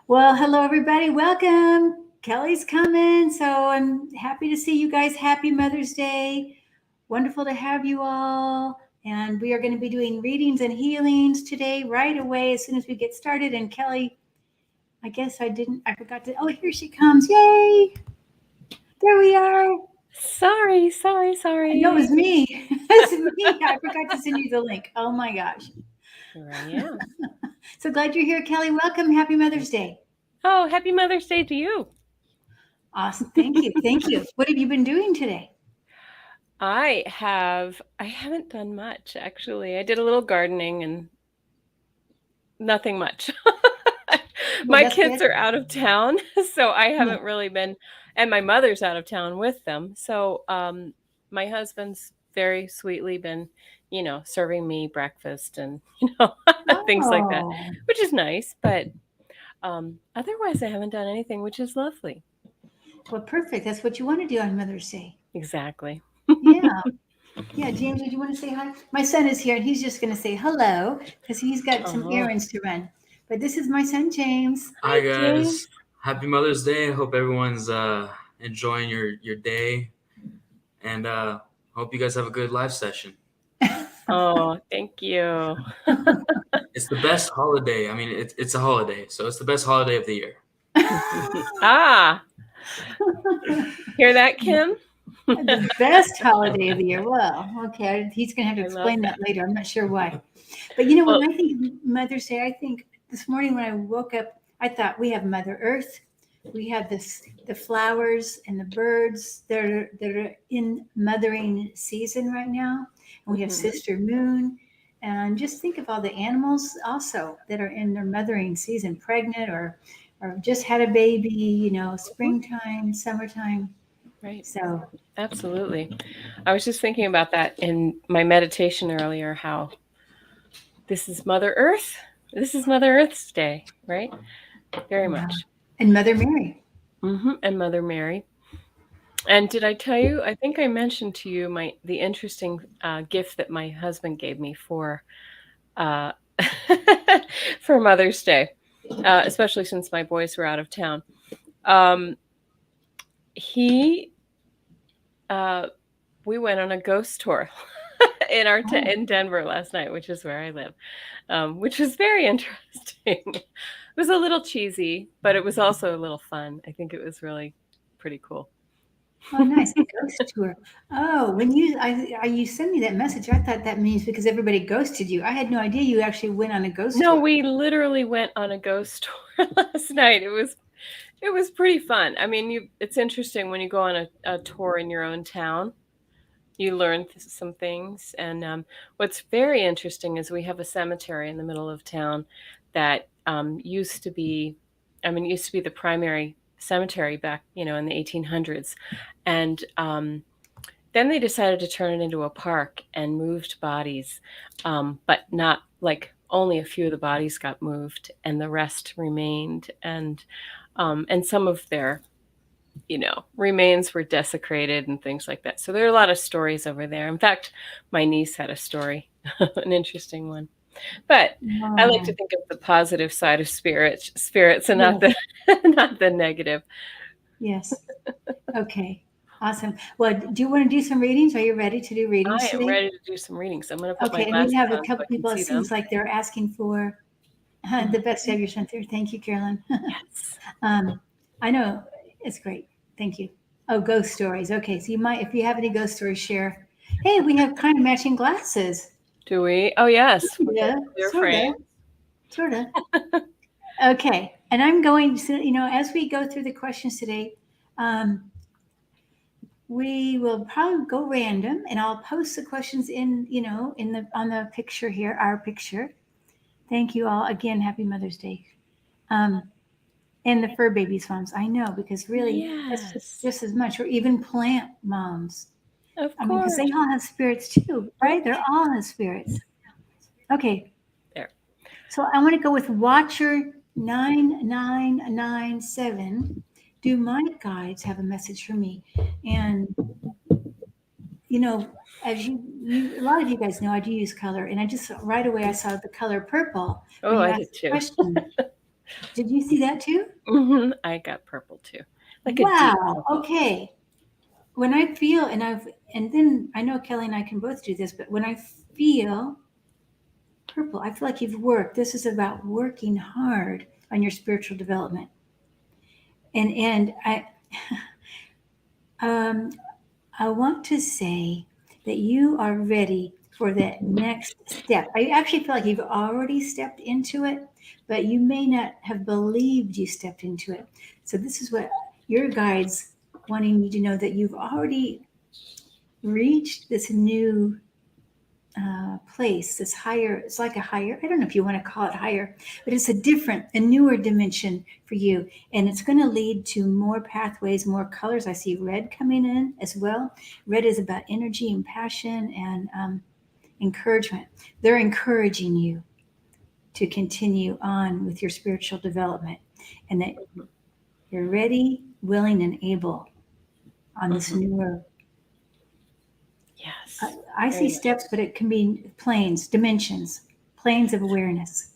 Well, hello, everybody. Welcome. Kelly's coming. So I'm happy to see you guys. Happy Mother's Day. Wonderful to have you all. And we are going to be doing readings and healings today, right away, as soon as we get started. And Kelly, I guess I forgot to. Oh, here she comes. Yay. There we are. Sorry. I know it was me. It's me. I forgot to send you the link. Oh my gosh. Here I am. So glad you're here, Kelly. Welcome. Happy Mother's Day. Oh, happy Mother's Day to you. Awesome. Thank you. Thank you. What have you been doing today? I haven't done much, actually. I did a little gardening and nothing much. My kids are out of town, so I haven't really been, and my mother's out of town with them. So my husband's very sweetly been, serving me breakfast and, things like that, which is nice. But otherwise, I haven't done anything, which is lovely. Well, perfect. That's what you want to do on Mother's Day. Exactly. Yeah. Yeah, James, did you want to say hi? My son is here, and he's just going to say hello because he's got some errands to run. But this is my son, James. Hi, guys. James. Happy Mother's Day. I hope everyone's enjoying your day. And hope you guys have a good live session. Oh, thank you. It's the best holiday. I mean, it's a holiday, so it's the best holiday of the year. Hear that, Kim? The best holiday of the year. Well, okay, he's going to have to explain that later. I'm not sure why. But you know, when I think of Mother's Day, I think this morning when I woke up, I thought we have Mother Earth. We have the flowers and the birds that are in mothering season right now. And we have Sister Moon. And just think of all the animals also that are in their mothering season, pregnant or just had a baby, springtime, summertime. Right. So absolutely. I was just thinking about that in my meditation earlier, how this is Mother Earth. This is Mother Earth's Day, right? Very much. And Mother Mary. And Mother Mary. And did I tell you, I think I mentioned to you the interesting gift that my husband gave me for for Mother's Day, especially since my boys were out of town. We went on a ghost tour in Denver last night, which is where I live, which was very interesting. It was a little cheesy, but it was also a little fun. I think it was really pretty cool. Oh, nice. A ghost tour. Oh, when you sent me that message, I thought that means because everybody ghosted you. I had no idea you actually went on a ghost tour. No, we literally went on a ghost tour last night. It was pretty fun. I mean, it's interesting when you go on a tour in your own town. You learn some things. And what's very interesting is we have a cemetery in the middle of town that used to be the primary cemetery back, in the 1800s. And then they decided to turn it into a park and moved bodies, but not like only a few of the bodies got moved and the rest remained. And some of their remains were desecrated and things like that. So there are a lot of stories over there. In fact, my niece had a story, an interesting one. But I like to think of the positive side of spirits and not the negative. Yes. Okay. Awesome. Well, do you want to do some readings? Are you ready to do readings I am today? ready to do some readings. I'm going to put my Okay, and we glasses have a on so couple I can people, it see them. seems like they're asking for the best to have your son there. Thank you, Carolyn. Yes. I know, it's great. Thank you. Oh, ghost stories. Okay, so you might, if you have any ghost stories, share. Hey, we have kind of matching glasses. Do we? Oh, yes. Yeah, Clear sort of. frame. Sort of. Okay, and I'm going to, as we go through the questions today, we will probably go random, and I'll post the questions in, on the picture here, our picture. Thank you all again. Happy Mother's Day. And the fur babies moms, I know, because really that's Yes. just as much, or even plant moms. Of I mean, because course. they all have spirits too, right? They're all have spirits. Okay. There. So I want to go with Watcher 9997. Do my guides have a message for me? And as a lot of you guys know, I do use color, and I just right away I saw the color purple when Oh, you I asked did the too. question. Did you see that too? I got purple too. Like a deep Wow. purple. Okay. When I feel, and then I know Kelly and I can both do this, but when I feel purple, I feel like you've worked. This is about working hard on your spiritual development. And I want to say that you are ready for that next step. I actually feel like you've already stepped into it, but you may not have believed you stepped into it. So this is what your guides wanting you to know, that you've already reached this new place, this higher, it's like a higher, I don't know if you want to call it higher, but it's a newer dimension for you. And it's going to lead to more pathways, more colors. I see red coming in as well. Red is about energy and passion and encouragement. They're encouraging you to continue on with your spiritual development, and that you're ready, willing, and able on this newer. Yes. I see steps, but it can be planes, dimensions, planes of awareness.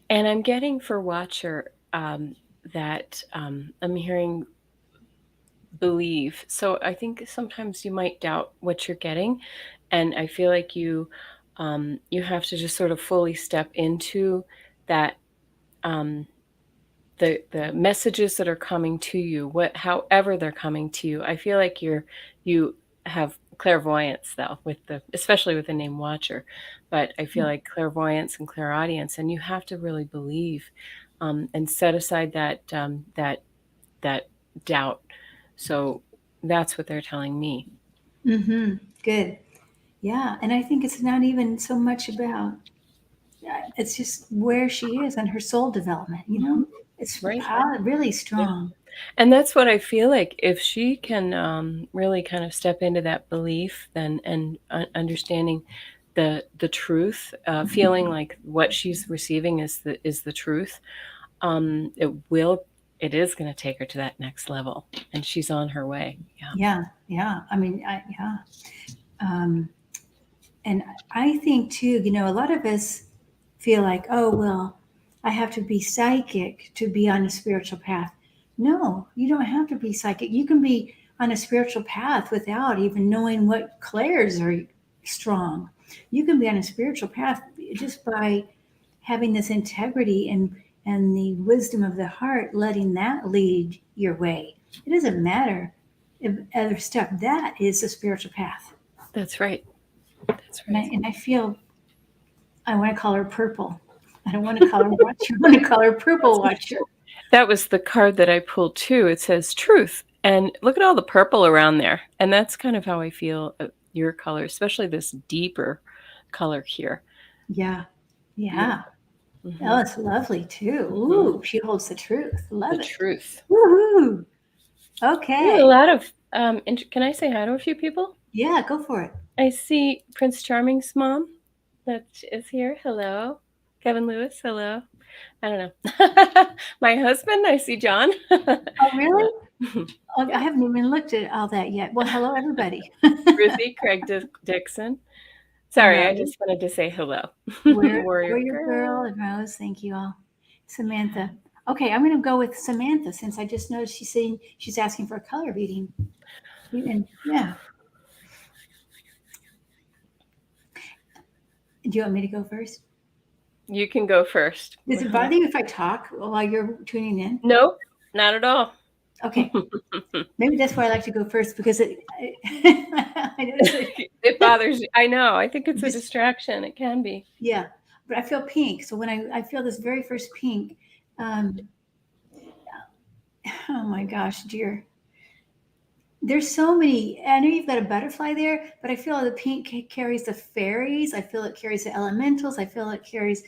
And I'm getting for Watcher that I'm hearing believe. So I think sometimes you might doubt what you're getting, and I feel like you have to just sort of fully step into that. The messages that are coming to you, however they're coming to you. I feel like you have clairvoyance though, especially with the name Watcher, but I feel like clairvoyance and clairaudience, and you have to really believe and set aside that doubt. So that's what they're telling me. Good. Yeah. And I think it's not even so much about, it's just where she is on her soul development, It's Right. really strong. And that's what I feel like. If she can really kind of step into that belief, then and understanding the truth, feeling like what she's receiving is the truth, it is going to take her to that next level, and she's on her way. Yeah. I mean, yeah. And I think too, a lot of us feel like, oh, well, I have to be psychic to be on a spiritual path. No, you don't have to be psychic. You can be on a spiritual path without even knowing what clairs are strong. You can be on a spiritual path just by having this integrity and the wisdom of the heart, letting that lead your way. It doesn't matter if other stuff. That is a spiritual path. That's right. That's right. And I feel I want to call her purple. I don't want to call her Watcher. I want to call her Purple Watcher. That was the card that I pulled too. It says truth. And look at all the purple around there. And that's kind of how I feel your color, especially this deeper color here. Yeah. Mm-hmm. Oh, it's lovely too. Ooh, she holds the truth. Love it. The truth. Woohoo. Okay. A lot of, can I say hi to a few people? Yeah, go for it. I see Prince Charming's mom that is here. Hello. Kevin Lewis. Hello. I don't know. My husband, I see John. Oh, really? Oh, I haven't even looked at all that yet. Well, hello, everybody. Ruthie, Craig Dixon. Sorry, Hello. I just wanted to say hello. Warrior Warrior Girl and Rose, thank you all. Samantha, Okay, I'm going to go with Samantha since I just noticed she's saying she's asking for a color reading. And yeah. Do you want me to go first? You can go first. Does it bother you if I talk while you're tuning in? Nope, not at all. Okay. Maybe that's why I like to go first because I notice It bothers you. I know. I think it's a Just- distraction. It can be. yeah, but I feel pink. So when I feel this very first pink, oh my gosh, dear. There's so many. I know you've got a butterfly there, but I feel the pink carries the fairies. I feel it carries the elementals. I feel it carries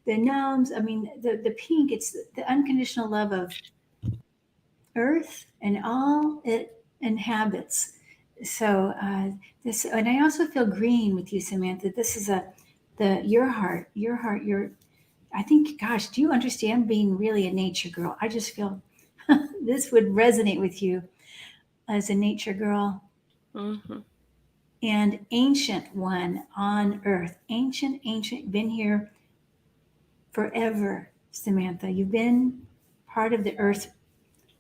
the gnomes. I mean, the pink, it's the unconditional love of earth and all it inhabits. So this, and I also feel green with you, Samantha. This is your heart. I think, gosh, do you understand being really a nature girl? I just feel this would resonate with you as a nature girl. Mm-hmm. And ancient one on earth. Ancient, been here forever, Samantha. You've been part of the earth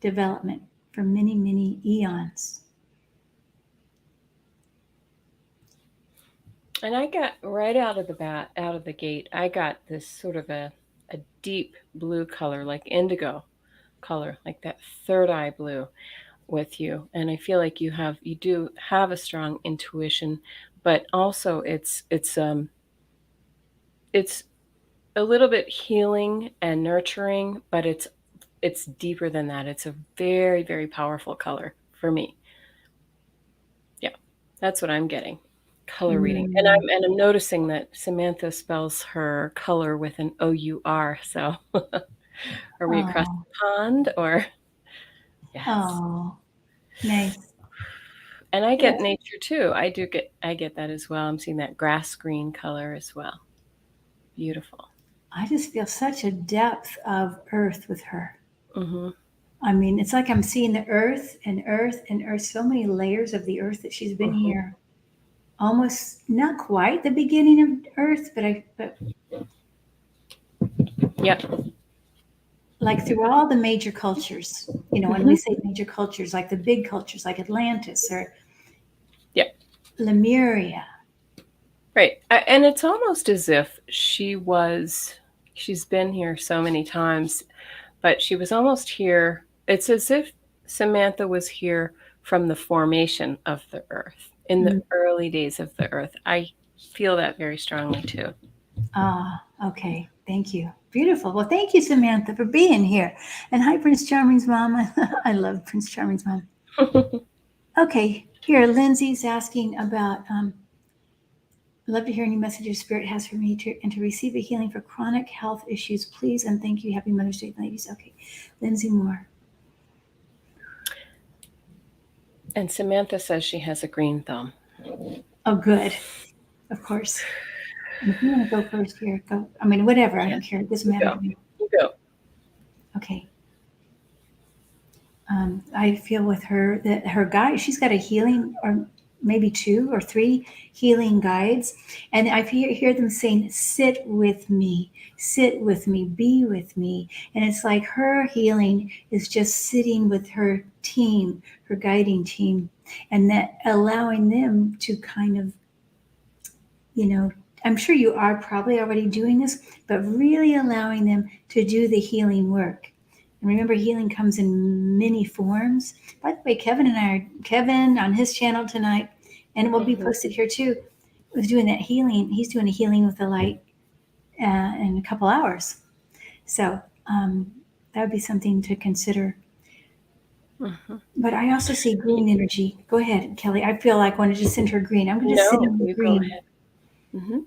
development for many, many eons. And I got right out of the gate, I got this sort of a deep blue color, like indigo color, like that third eye blue with you. And I feel like you do have a strong intuition, but also it's a little bit healing and nurturing, but it's deeper than that. It's a very, very powerful color for me. Yeah, that's what I'm getting. Color reading. And I'm noticing that Samantha spells her color with an O-U-R. So are we across the pond or yes. Oh, nice. And I get nature too. I get that as well. I'm seeing that grass green color as well. Beautiful. I just feel such a depth of earth with her. Mm-hmm. I mean, it's like I'm seeing the earth and earth and earth, so many layers of the earth that she's been here. Almost not quite the beginning of earth, but Yep. like through all the major cultures, when we say major cultures, like the big cultures, like Atlantis or Lemuria. Right. And it's almost as if she's been here so many times, but she was almost here. It's as if Samantha was here from the formation of the earth, in the early days of the earth. I feel that very strongly too. Ah, okay. Thank you. Beautiful. Well, thank you, Samantha, for being here. And hi, Prince Charming's mom. I love Prince Charming's mom. Okay, here, Lindsay's asking about, I'd love to hear any messages Spirit has for me and to receive a healing for chronic health issues, please. And thank you. Happy Mother's Day, ladies. Okay, Lindsay Moore. And Samantha says she has a green thumb. Oh, good. Of course. And if you want to go first here, go. I mean, whatever. I don't care. It doesn't matter to me. You go. Okay. I feel with her that her guide, she's got a healing, or maybe 2 or 3 healing guides. And I hear them saying, sit with me, be with me. And it's like her healing is just sitting with her team, her guiding team, and that allowing them to kind of, I'm sure you are probably already doing this, but really allowing them to do the healing work. And remember, healing comes in many forms. By the way, Kevin on his channel tonight, and it will be posted here too, was doing that healing. He's doing a healing with the light in a couple hours. So that would be something to consider. But I also see green energy. Go ahead, Kelly. I feel like I want to just send her green. I'm going to sit in the green. Go ahead. Mm-hmm.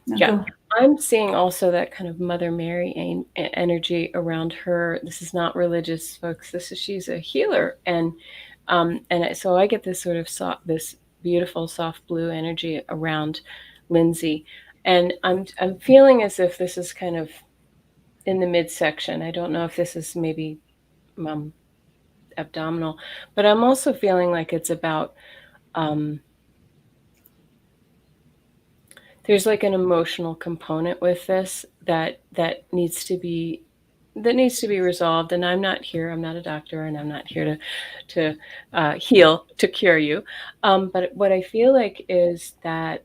No, yeah. I'm seeing also that kind of Mother Mary energy around her. This is not religious, folks. She's a healer, and so I get this sort of this beautiful soft blue energy around Lindsay, and I'm feeling as if this is kind of in the midsection. I don't know if this is maybe abdominal, but I'm also feeling like it's about. There's like an emotional component with this that needs to be that needs to be resolved. And I'm not a doctor, and I'm not here to heal, to cure you. But what I feel like is that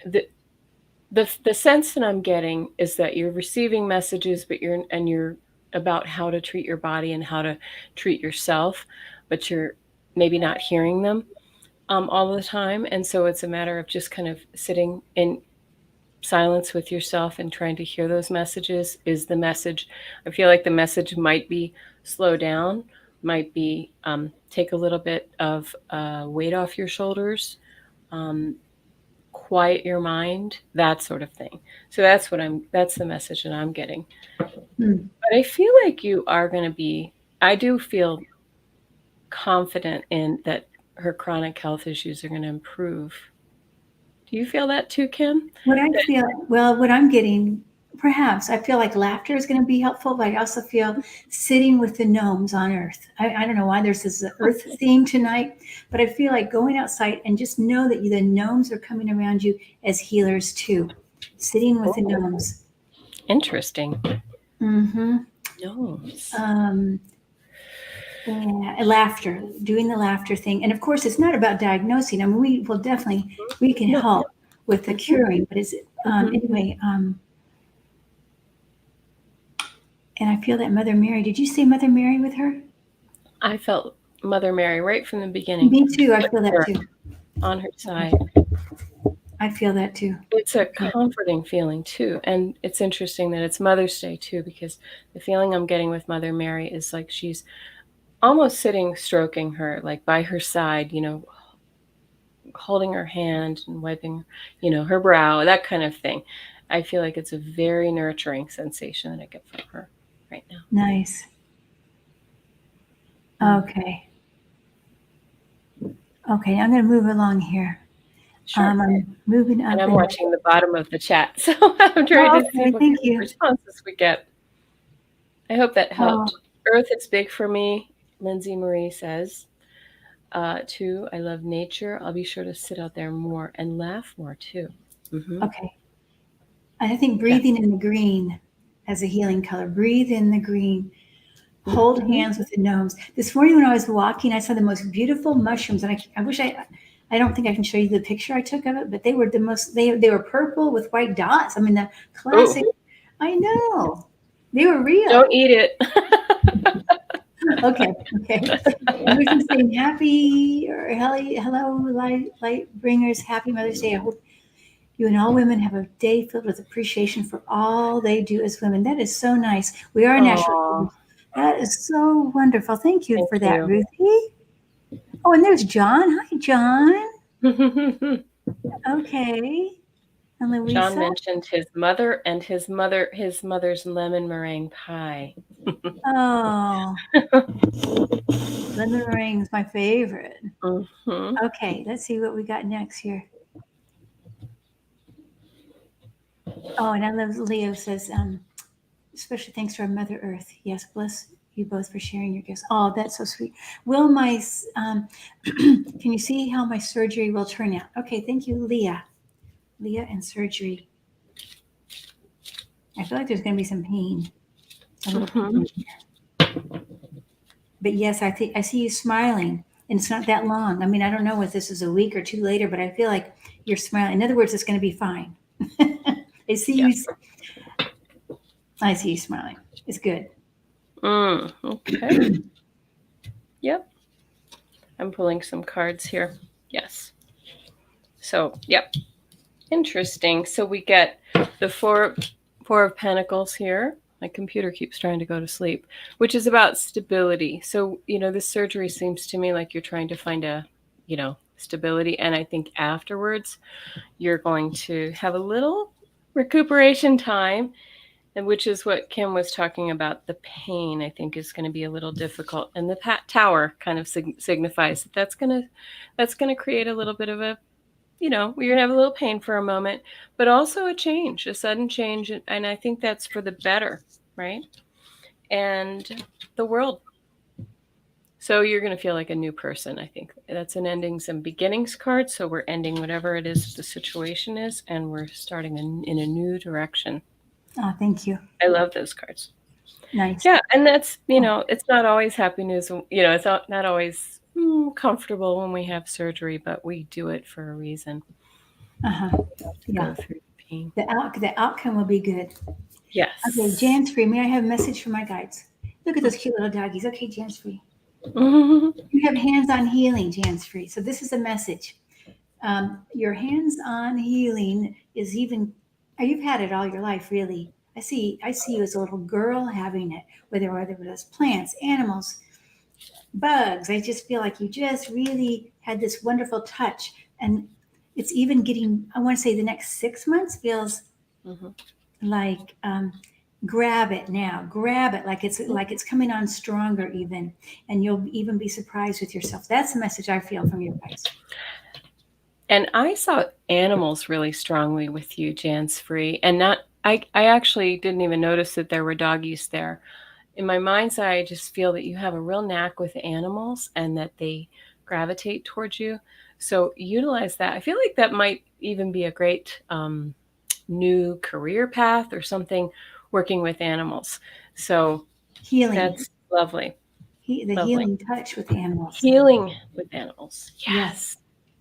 the the sense that I'm getting is that you're receiving messages, but you're about how to treat your body and how to treat yourself, but you're maybe not hearing them all the time. And so it's a matter of just kind of sitting in silence with yourself and trying to hear those messages. Is the message, I feel like the message might be slow down, might be take a little bit of weight off your shoulders, um, quiet your mind, that sort of thing. So that's the message that I'm getting. Hmm. But I feel like you are going to be, I do feel confident in that her chronic health issues are going to improve. Do you feel that too, Kim? What I feel, well, what I'm getting, perhaps, I feel like laughter is going to be helpful, but I also feel sitting with the gnomes on Earth. I don't know why there's this Earth theme tonight, but I feel like going outside and just know that the gnomes are coming around you as healers too. Sitting with the gnomes. Interesting. Mm-hmm. Gnomes. Yeah, laughter, doing the laughter thing. And of course, it's not about diagnosing. I mean, we will definitely, we can help with the curing, but is it, anyway, and I feel that Mother Mary, did you say Mother Mary with her? I felt Mother Mary right from the beginning. Me too. I feel that too. On her side. I feel that too. It's a comforting feeling too. And it's interesting that it's Mother's Day too, because the feeling I'm getting with Mother Mary is like she's almost sitting, stroking her, like by her side, holding her hand and wiping, her brow, that kind of thing. I feel like it's a very nurturing sensation that I get from her right now. Nice. Okay. Okay, I'm going to move along here. Sure. I'm moving up. And I'm watching the bottom of the chat, so I'm trying to see what kind of responses we get. I hope that helped. Earth is big for me, Lindsay Marie says. 2, I love nature. I'll be sure to sit out there more and laugh more too. Mm-hmm. Okay. I think breathing in the green as a healing color. Breathe in the green. Hold hands with the gnomes. This morning when I was walking, I saw the most beautiful mushrooms, and I wish I don't think I can show you the picture I took of it, but they were the most. They were purple with white dots. I mean, the classic. Ooh. I know, they were real. Don't eat it. Okay. We're just saying happy or hello, light bringers. Happy Mother's Day. I hope you and all women have a day filled with appreciation for all they do as women. That is so nice. We are national. That is so wonderful. Thank you for that, Ruthie. Oh, and there's John. Hi, John. Okay. And Luisa. John mentioned his mother and his mother's lemon meringue pie. Oh. Lemon meringue is my favorite. Mm-hmm. Okay, let's see what we got next here. Oh, and I love Leo says, especially thanks to our Mother Earth. Yes, bless you both for sharing your gifts. Oh, that's so sweet. Will my, can you see how my surgery will turn out? Okay, thank you, Leah. Leah and surgery. I feel like there's going to be some pain. A little pain here. But yes, I see you smiling, and it's not that long. I mean, I don't know if this is a week or 2 later, but I feel like you're smiling. In other words, it's going to be fine. I see you smiling. It's good. Okay. Yep. I'm pulling some cards here. Yes. So, yep. Interesting. So we get the four of Pentacles here. My computer keeps trying to go to sleep, which is about stability. So, this surgery seems to me like you're trying to find a, stability. And I think afterwards you're going to have a little recuperation time, and which is what Kim was talking about. The pain, I think, is going to be a little difficult. And the tower kind of signifies that that's going to create a little bit of a, you're going to have a little pain for a moment, but also a change, a sudden change. And I think that's for the better, right? And the world. So you're going to feel like a new person, I think. That's an endings and beginnings card. So we're ending whatever it is the situation is, and we're starting in a new direction. Oh, thank you. I love those cards. Nice. Yeah, and that's, it's not always happy news. It's not always comfortable when we have surgery, but we do it for a reason. Uh-huh. We have to Yeah. go through the pain. The outcome will be good. Yes. Okay, Jan's free. May I have a message from my guides? Look at those cute little doggies. Okay, Jan's free. You have hands-on healing, Jan's free. So this is a message. Your hands-on healing is even. You've had it all your life, really. I see you as a little girl having it, whether it was plants, animals, bugs. I just feel like you just really had this wonderful touch, and it's even getting. I want to say the next 6 months feels like grab it now, grab it like it's coming on stronger even, and you'll even be surprised with yourself. That's the message I feel from your guys. And I saw animals really strongly with you, Jan's free, and not. I actually didn't even notice that there were doggies there. In my mind's eye, I just feel that you have a real knack with animals and that they gravitate towards you. So utilize that. I feel like that might even be a great new career path or something, working with animals. So Healing. that's lovely. Lovely. Healing touch with animals. Healing with animals. Yes.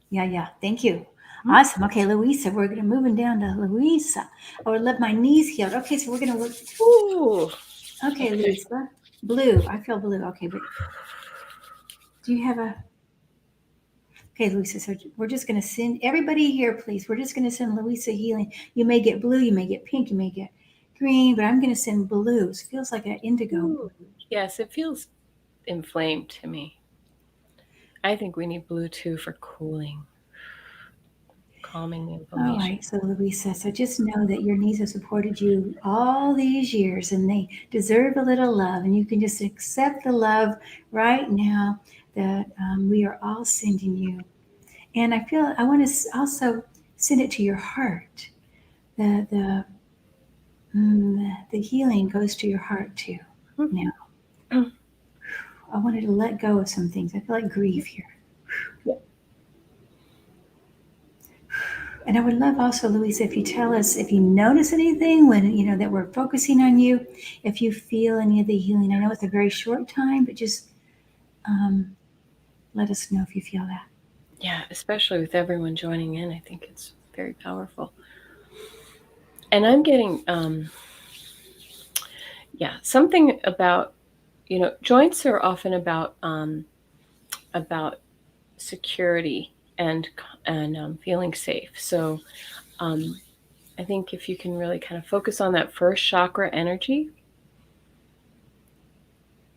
Yeah. Thank you. Awesome. Okay, Luisa, we're going to moving down to Luisa. I would love my knees healed. Okay, so we're going to look. Ooh. Okay, Luisa. Blue. I feel blue. Okay, but do you have a? Okay, Luisa. So we're just going to send everybody here, please. We're just going to send Luisa healing. You may get blue, you may get pink, you may get green, but I'm going to send blues. Feels like an indigo. Ooh. Yes, it feels inflamed to me. I think we need blue too for cooling, calming the inflammation. All right, so Luisa, so just know that your knees have supported you all these years and they deserve a little love, and you can just accept the love right now that we are all sending you. And I feel I want to also send it to your heart. The healing goes to your heart too. Now, I wanted to let go of some things. I feel like grief here. And I would love also, Luisa, if you tell us if you notice anything when that we're focusing on you, if you feel any of the healing. I know it's a very short time, but just let us know if you feel that. Yeah, especially with everyone joining in, I think it's very powerful. And I'm getting, something about, joints are often about security and feeling safe. So I think if you can really kind of focus on that first chakra energy,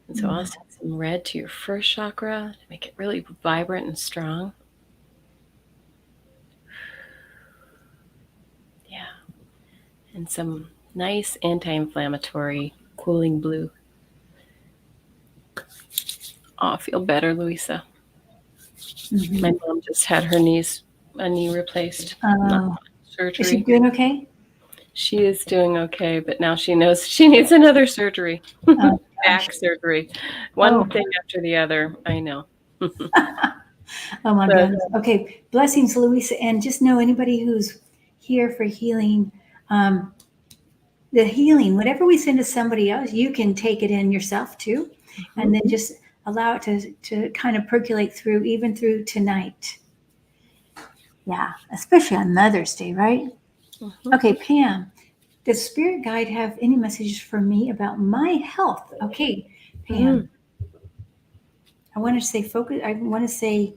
and so I'll send some red to your first chakra to make it really vibrant and strong. Yeah. And some nice anti-inflammatory cooling blue. Oh, I feel better, Luisa. Mm-hmm. My mom just had a knee replaced. Surgery. Is she doing okay? She is doing okay, but now she knows she needs another surgery. Back surgery. One thing after the other. I know. Oh my goodness. Okay. Blessings, Luisa. And just know anybody who's here for healing, the healing, whatever we send to somebody else, you can take it in yourself too. Mm-hmm. And then just allow it to kind of percolate through, even through tonight. Yeah. Especially on Mother's Day, right? Mm-hmm. Okay, Pam. Does Spirit Guide have any messages for me about my health? Okay, Pam. I want to say focus. I want to say,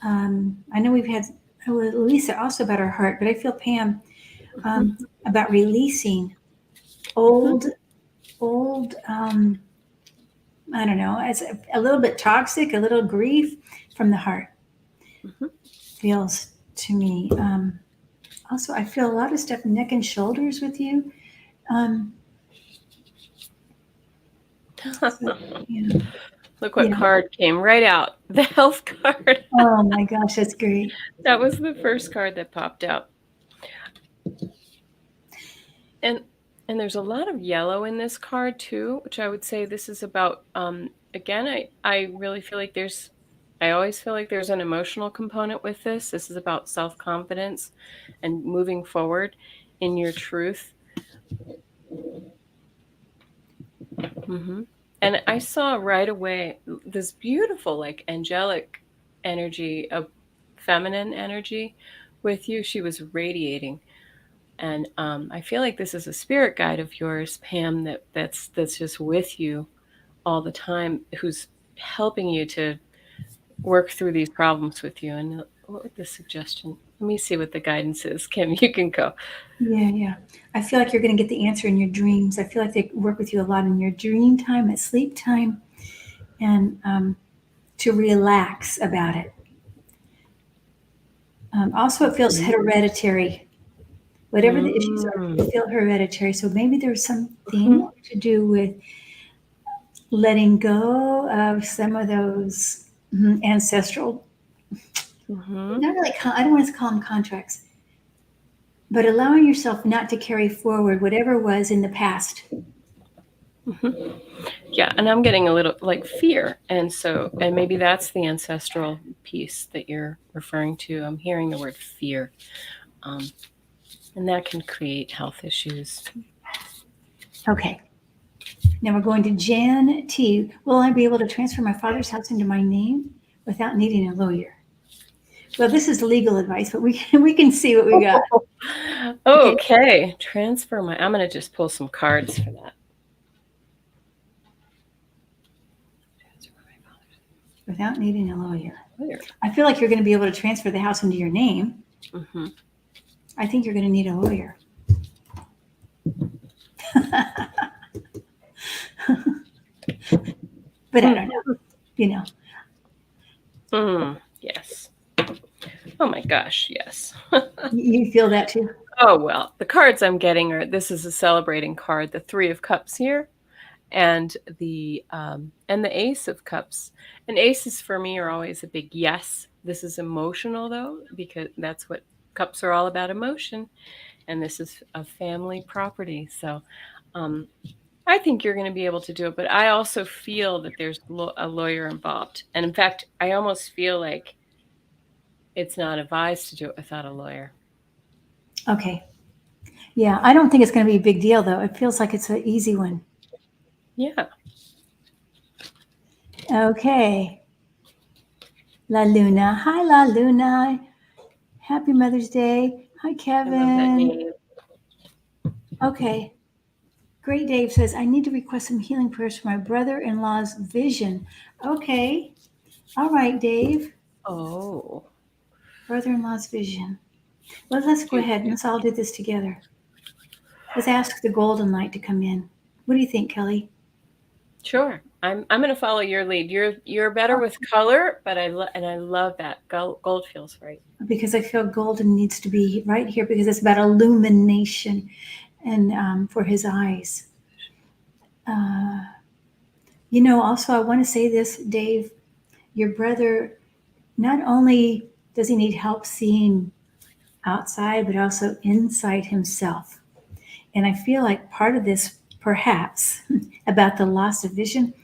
I know we've had Lisa also about our heart, but I feel Pam about releasing old, I don't know, it's a little bit toxic, a little grief from the heart. Mm-hmm. Feels to me. Also, I feel a lot of stuff, neck and shoulders with you. Look what card came right out. The health card. Oh my gosh, that's great. That was the first card that popped out. And there's a lot of yellow in this card too, which I would say this is about, again, I really feel like I always feel like there's an emotional component with this. This is about self-confidence and moving forward in your truth. Mm-hmm. And I saw right away this beautiful, like angelic energy, a feminine energy with you. She was radiating. And I feel like this is a spirit guide of yours, Pam, that's just with you all the time, who's helping you to work through these problems with you. And what would the suggestion? Let me see what the guidance is. Kim, you can go. Yeah. I feel like you're going to get the answer in your dreams. I feel like they work with you a lot in your dream time, at sleep time, and to relax about it. Also, it feels hereditary. Whatever the issues are, you feel hereditary. So maybe there's something to do with letting go of some of those ancestral, not really, I don't want to call them contracts, but allowing yourself not to carry forward whatever was in the past. Yeah, and I'm getting a little like fear, and maybe that's the ancestral piece that you're referring to. I'm hearing the word fear, and that can create health issues. Okay. Now we're going to Jan T. Will I be able to transfer my father's house into my name without needing a lawyer? Well, this is legal advice, but we can see what we got. Okay. Transfer my. I'm going to just pull some cards for that. Without needing a lawyer. I feel like you're going to be able to transfer the house into your name. Mm-hmm. I think you're going to need a lawyer. But I don't know. You know. Yes. Oh my gosh, yes. You feel that too? Oh, well, the cards I'm getting are, this is a celebrating card, the Three of Cups here, and the Ace of Cups. And aces for me are always a big yes. This is emotional though, because that's what cups are all about, emotion. And this is a family property. So I think you're going to be able to do it. But I also feel that there's a lawyer involved. And in fact, I almost feel like it's not advised to do it without a lawyer. Okay. Yeah, I don't think it's going to be a big deal, though. It feels like it's an easy one. Yeah. Okay. La Luna. Hi, La Luna. Happy Mother's Day. Hi, Kevin. I love that name. Okay. Great Dave says, I need to request some healing prayers for my brother-in-law's vision. Okay. All right, Dave. Oh. Brother-in-law's vision. Well, let's go ahead and let's all do this together. Let's ask the Golden Light to come in. What do you think, Kelly? Sure. I'm going to follow your lead. You're better with color, but I love that gold feels right. Because I feel golden needs to be right here because it's about illumination and for his eyes. Also, I want to say this, Dave. Your brother, not only does he need help seeing outside, but also inside himself. And I feel like part of this, perhaps, about the loss of vision,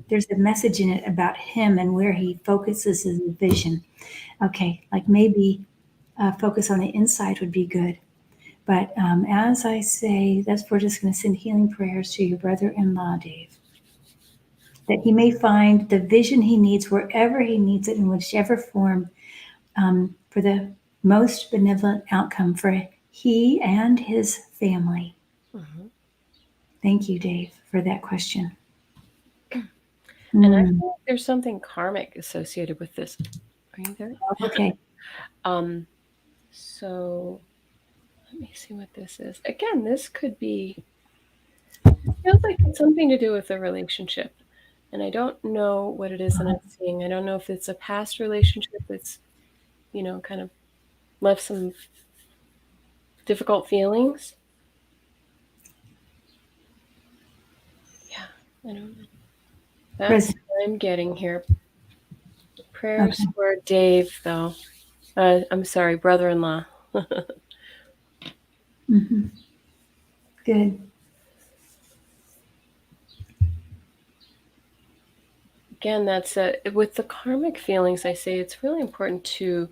there's a message in it about him and where he focuses his vision. Okay, like maybe focus on the inside would be good. But as I say, we're just going to send healing prayers to your brother-in-law, Dave, that he may find the vision he needs wherever he needs it, in whichever form, for the most benevolent outcome for he and his family. Mm-hmm. Thank you, Dave, for that question. And I think there's something karmic associated with this. Are you there? Okay. So let me see what this is. Again, this could be, feels like it's something to do with a relationship. And I don't know what it is that I'm seeing. I don't know if it's a past relationship that's, kind of left some difficult feelings. Yeah, I don't know. That's what I'm getting here. Prayers for Dave, though. I'm sorry, brother-in-law. Mm-hmm. Good. Again, that's with the karmic feelings, I say it's really important to,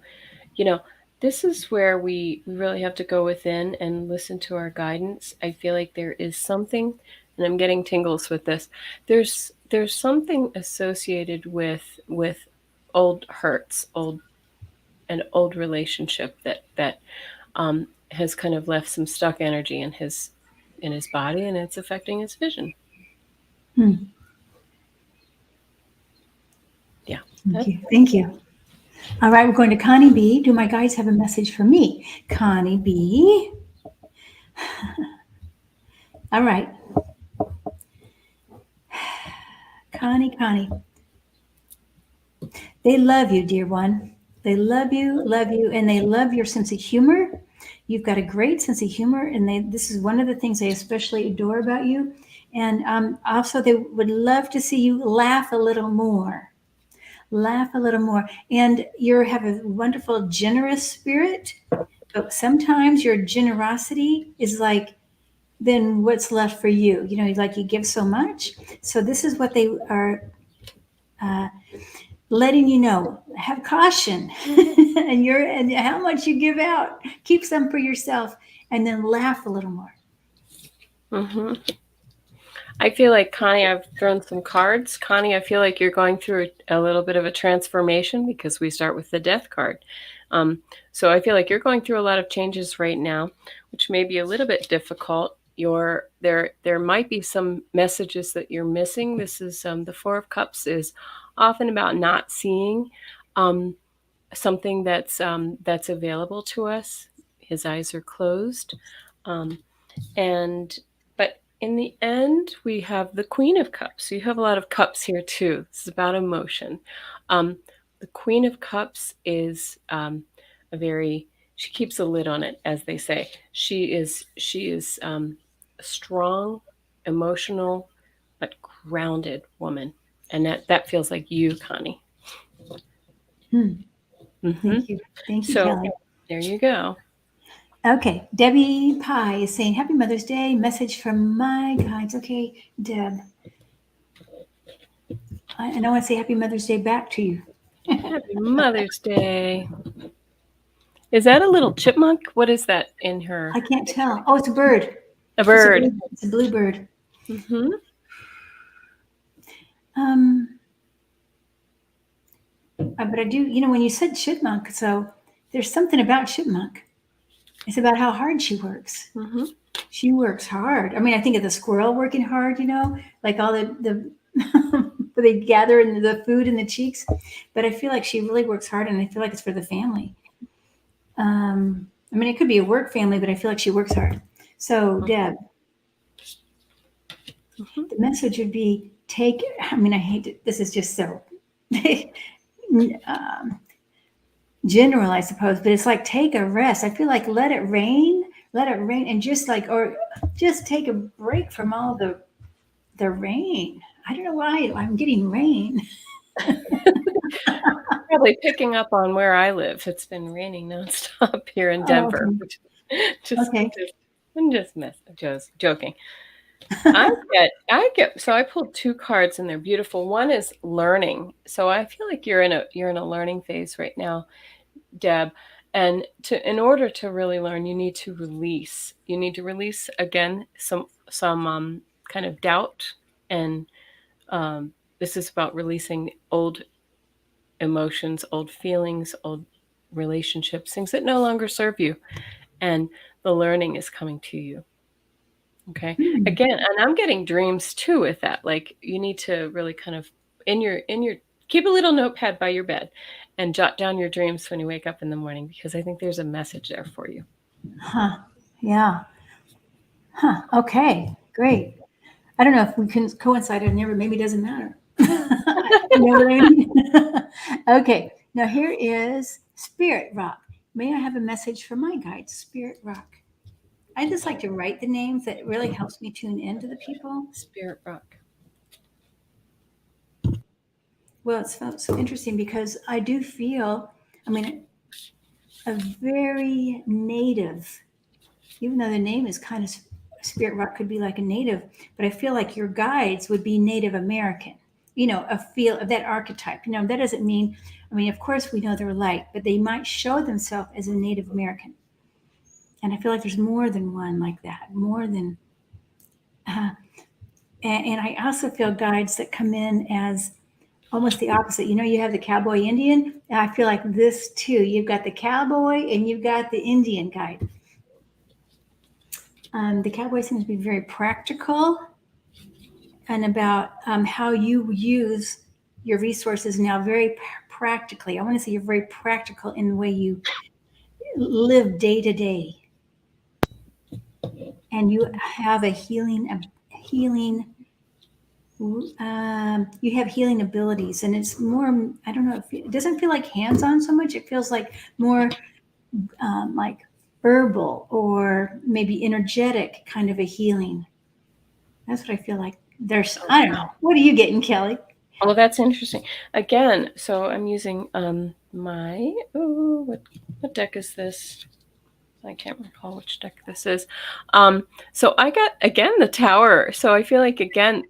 this is where we really have to go within and listen to our guidance. I feel like there is something and I'm getting tingles with this. There's something associated with old hurts, an old relationship that has kind of left some stuck energy in his body, and it's affecting his vision. Yeah. Thank you. All right, we're going to Connie B. Do my guides have a message for me? Connie B. All right. Connie. They love you, dear one. They love you, and they love your sense of humor. You've got a great sense of humor, and this is one of the things they especially adore about you. And also, they would love to see you laugh a little more. Laugh a little more. And you have a wonderful, generous spirit, but sometimes your generosity is like, then what's left for you? You know, like you give so much. So this is what they are letting you know. Have caution, and how much you give out. Keep some for yourself, and then laugh a little more. Mm-hmm. I feel like, Connie, I've thrown some cards. Connie, I feel like you're going through a little bit of a transformation because we start with the death card. So I feel like you're going through a lot of changes right now, which may be a little bit difficult. There might be some messages that you're missing. This is the Four of Cups is often about not seeing something that's available to us. His eyes are closed, but in the end, we have the Queen of Cups. So you have a lot of cups here too. This is about emotion. The Queen of Cups is she keeps a lid on it, as they say. She is a strong, emotional, but grounded woman. And that feels like you, Connie. Mm-hmm. Thank you, Kelly. There you go. Okay, Debbie Pie is saying, Happy Mother's Day, message from my guides. Okay, Deb. And I want to say Happy Mother's Day back to you. Happy Mother's Day. Is that a little chipmunk? What is that in her? I can't tell. Oh, it's a bird. A bird. It's a blue bird. Mm-hmm. But I do, when you said chipmunk, so there's something about chipmunk. It's about how hard she works. Mm-hmm. She works hard. I mean, I think of the squirrel working hard, like all the where they gather in the food in the cheeks. But I feel like she really works hard, and I feel like it's for the family. I mean, it could be a work family, but I feel like she works hard. So, Deb, the message would be I hate it. This is just so general, I suppose, but it's like take a rest. I feel like let it rain, and just take a break from all the rain. I don't know why I'm getting rain. Probably picking up on where I live. It's been raining nonstop here in Denver. I'm just joking. I get. So I pulled two cards, and they're beautiful. One is learning. So I feel like you're in a learning phase right now, Deb. And in order to really learn, you need to release. You need to release again some kind of doubt, and this is about releasing old emotions, old feelings, old relationships, things that no longer serve you, and the learning is coming to you. Okay. Again, and I'm getting dreams too with that. Like you need to really kind of in your keep a little notepad by your bed and jot down your dreams when you wake up in the morning, because I think there's a message there for you. Yeah. Okay. Great. I don't know if we can coincide or never. Maybe it doesn't matter. You know what I mean? Okay. Now here is Spirit Rock. May I have a message from my guide, Spirit Rock? I just like to write the names. That really helps me tune into the people. Spirit Rock. Well, it's so interesting because I do feel, a very native, even though the name is kind of Spirit Rock could be like a native, but I feel like your guides would be Native American, a feel of that archetype. That doesn't mean, of course we know they're light, but they might show themselves as a Native American. And I feel like there's more than one like that, more than, And I also feel guides that come in as almost the opposite. You know, you have the cowboy Indian. And I feel like this too. You've got the cowboy and you've got the Indian guide. The cowboy seems to be very practical and about how you use your resources now very practically. I want to say you're very practical in the way you live day to day. And you have a healing, you have healing abilities, and it's more, I don't know, it doesn't feel like hands-on so much. It feels like more like herbal or maybe energetic kind of a healing. That's what I feel like. There's, I don't know. What are you getting, Kelly? Oh, that's interesting. Again, so I'm using my, what deck is this? I can't recall which deck this is. So I got, again, the Tower. So I feel like, again,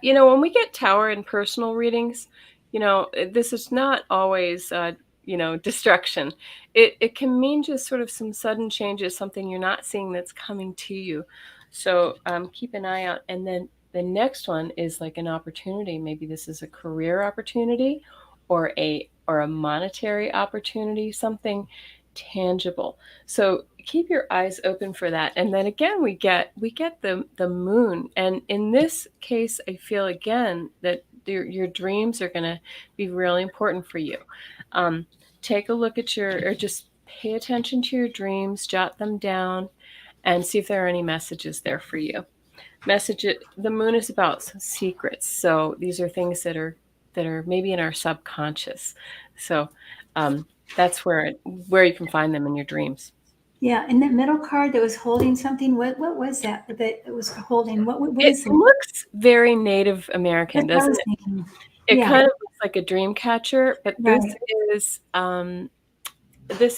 when we get Tower in personal readings, this is not always, destruction. It can mean just sort of some sudden changes, something you're not seeing that's coming to you. So keep an eye out. And then the next one is like an opportunity. Maybe this is a career opportunity or a monetary opportunity, something tangible. So keep your eyes open for that. And then again, we get the moon. And in this case, I feel again that your dreams are going to be really important for you. Take a look at or just pay attention to your dreams, jot them down, and see if there are any messages there for you. The moon is about secrets. So these are things that are maybe in our subconscious. So that's where you can find them in your dreams. Yeah, and that middle card that was holding something, what was that it was holding? What is it? It looks very Native American, doesn't it? Thinking. It kind of looks like a dream catcher, but this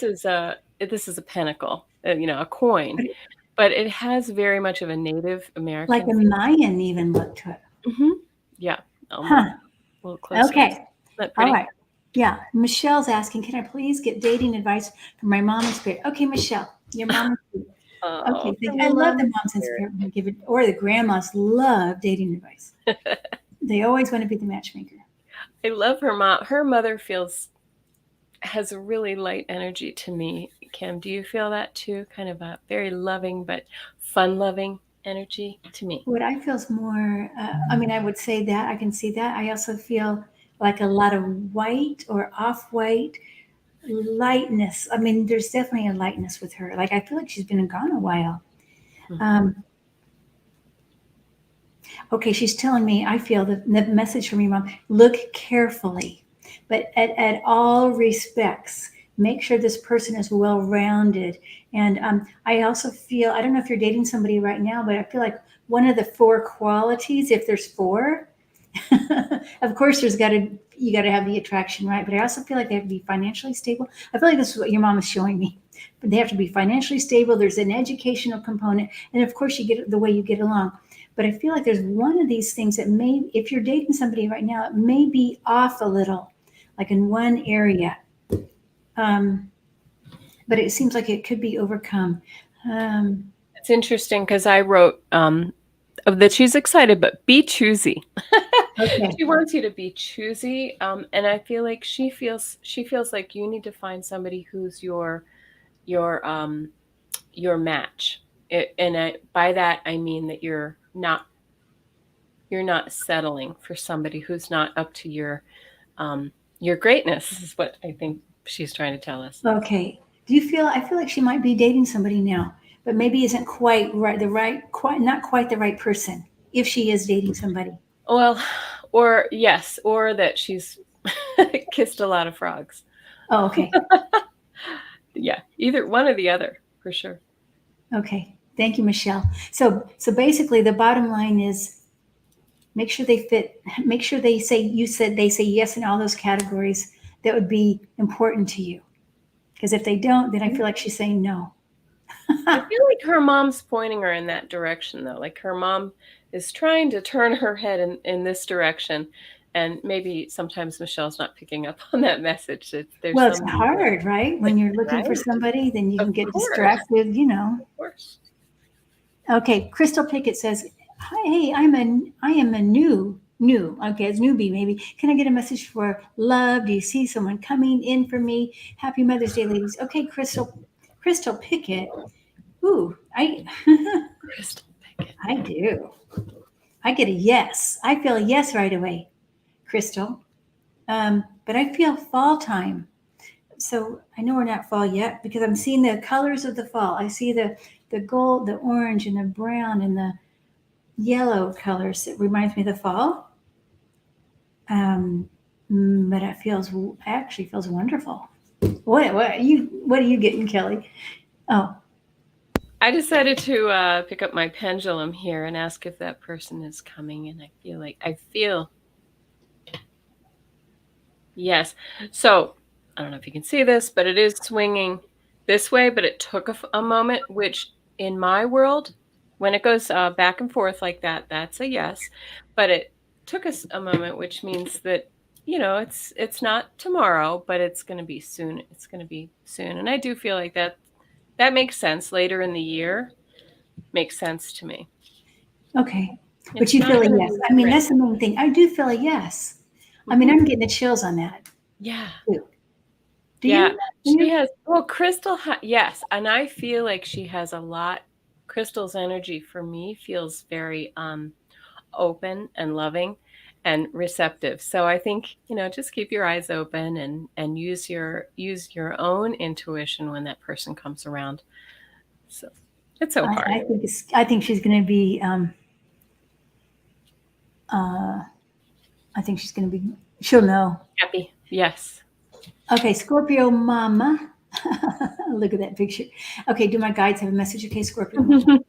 is a pentacle, a coin, but it has very much of a Native American, like a Mayan even look to it. Mm-hmm. Yeah. A little closer. Okay. All right. Yeah. Michelle's asking, can I please get dating advice from my mom and spirit? Okay, Michelle, your mom. Okay. I love the moms and spirit give it, or the grandmas love dating advice. They always want to be the matchmaker. I love her mom. Her mother has a really light energy to me. Kim, do you feel that too? Kind of a very loving but fun-loving energy to me. What I feel is more, I would say that, I can see that. I also feel like a lot of white or off-white lightness. I mean, there's definitely a lightness with her. Like, I feel like she's been gone a while. Mm-hmm. Okay, she's telling me, I feel the message from your mom, look carefully, but at all respects, make sure this person is well-rounded. And I also feel, I don't know if you're dating somebody right now, but I feel like one of the 4 qualities, if there's 4, of course, you got to have the attraction, right? But I also feel like they have to be financially stable. I feel like this is what your mom is showing me. But they have to be financially stable. There's an educational component. And of course, you get the way you get along. But I feel like there's one of these things that if you're dating somebody right now, it may be off a little, like in one area. But it seems like it could be overcome. It's interesting because I wrote that she's excited, but be choosy. Okay. She wants you to be choosy. And I feel like she feels like you need to find somebody who's your match. By that, I mean that you're not settling for somebody who's not up to your greatness. This is what I think she's trying to tell us. Okay. I feel like she might be dating somebody now, but maybe isn't quite right, not quite the right person if she is dating somebody. Well, or that she's kissed a lot of frogs. Oh, okay. Yeah, either one or the other, for sure. Okay. Thank you, Michelle. So basically the bottom line is make sure they fit, make sure they say yes in all those categories that would be important to you. Because if they don't, then I feel like she's saying no. I feel like her mom's pointing her in that direction, though. Like her mom is trying to turn her head in this direction. And maybe sometimes Michelle's not picking up on that message. It's hard, right? When you're looking for somebody, then you can get distracted, Of course. Okay, Crystal Pickett says, Hi, hey, I am a new. Okay, it's newbie maybe. Can I get a message for love? Do you see someone coming in for me? Happy Mother's Day, ladies. Okay, Crystal Pickett. Ooh, Crystal Pickett. I do. I get a yes. I feel a yes right away, Crystal. But I feel fall time. So I know we're not fall yet because I'm seeing the colors of the fall. I see the gold, the orange, and the brown, and the yellow colors. It reminds me of the fall. But it actually feels wonderful. What are you getting, Kelly? Oh, I decided to pick up my pendulum here and ask if that person is coming, and I feel yes. So I don't know if you can see this, but it is swinging this way, but it took a moment, which in my world, when it goes back and forth like that, that's a yes. But it took us a moment, which means that it's not tomorrow, but it's going to be soon. It's going to be soon, and I do feel like that makes sense later in the year. Makes sense to me. okay. But It's you not feel a going to yes. be I mean, right. that's the main thing. I do feel a yes. I mean, Mhm. I'm getting the chills on that. Yeah. Too. Do Yeah, you? she has Crystal yes, and I feel like she has a lot Crystal's energy for me feels very open and loving and receptive. So I think, just keep your eyes open and use your own intuition when that person comes around. So it's so hard. I think she's going to be. Uh, I think she's going to be. She'll know. Happy. Yes. Okay, Scorpio Mama. Look at that picture. Okay, do my guides have a message? Okay, Scorpio Mama.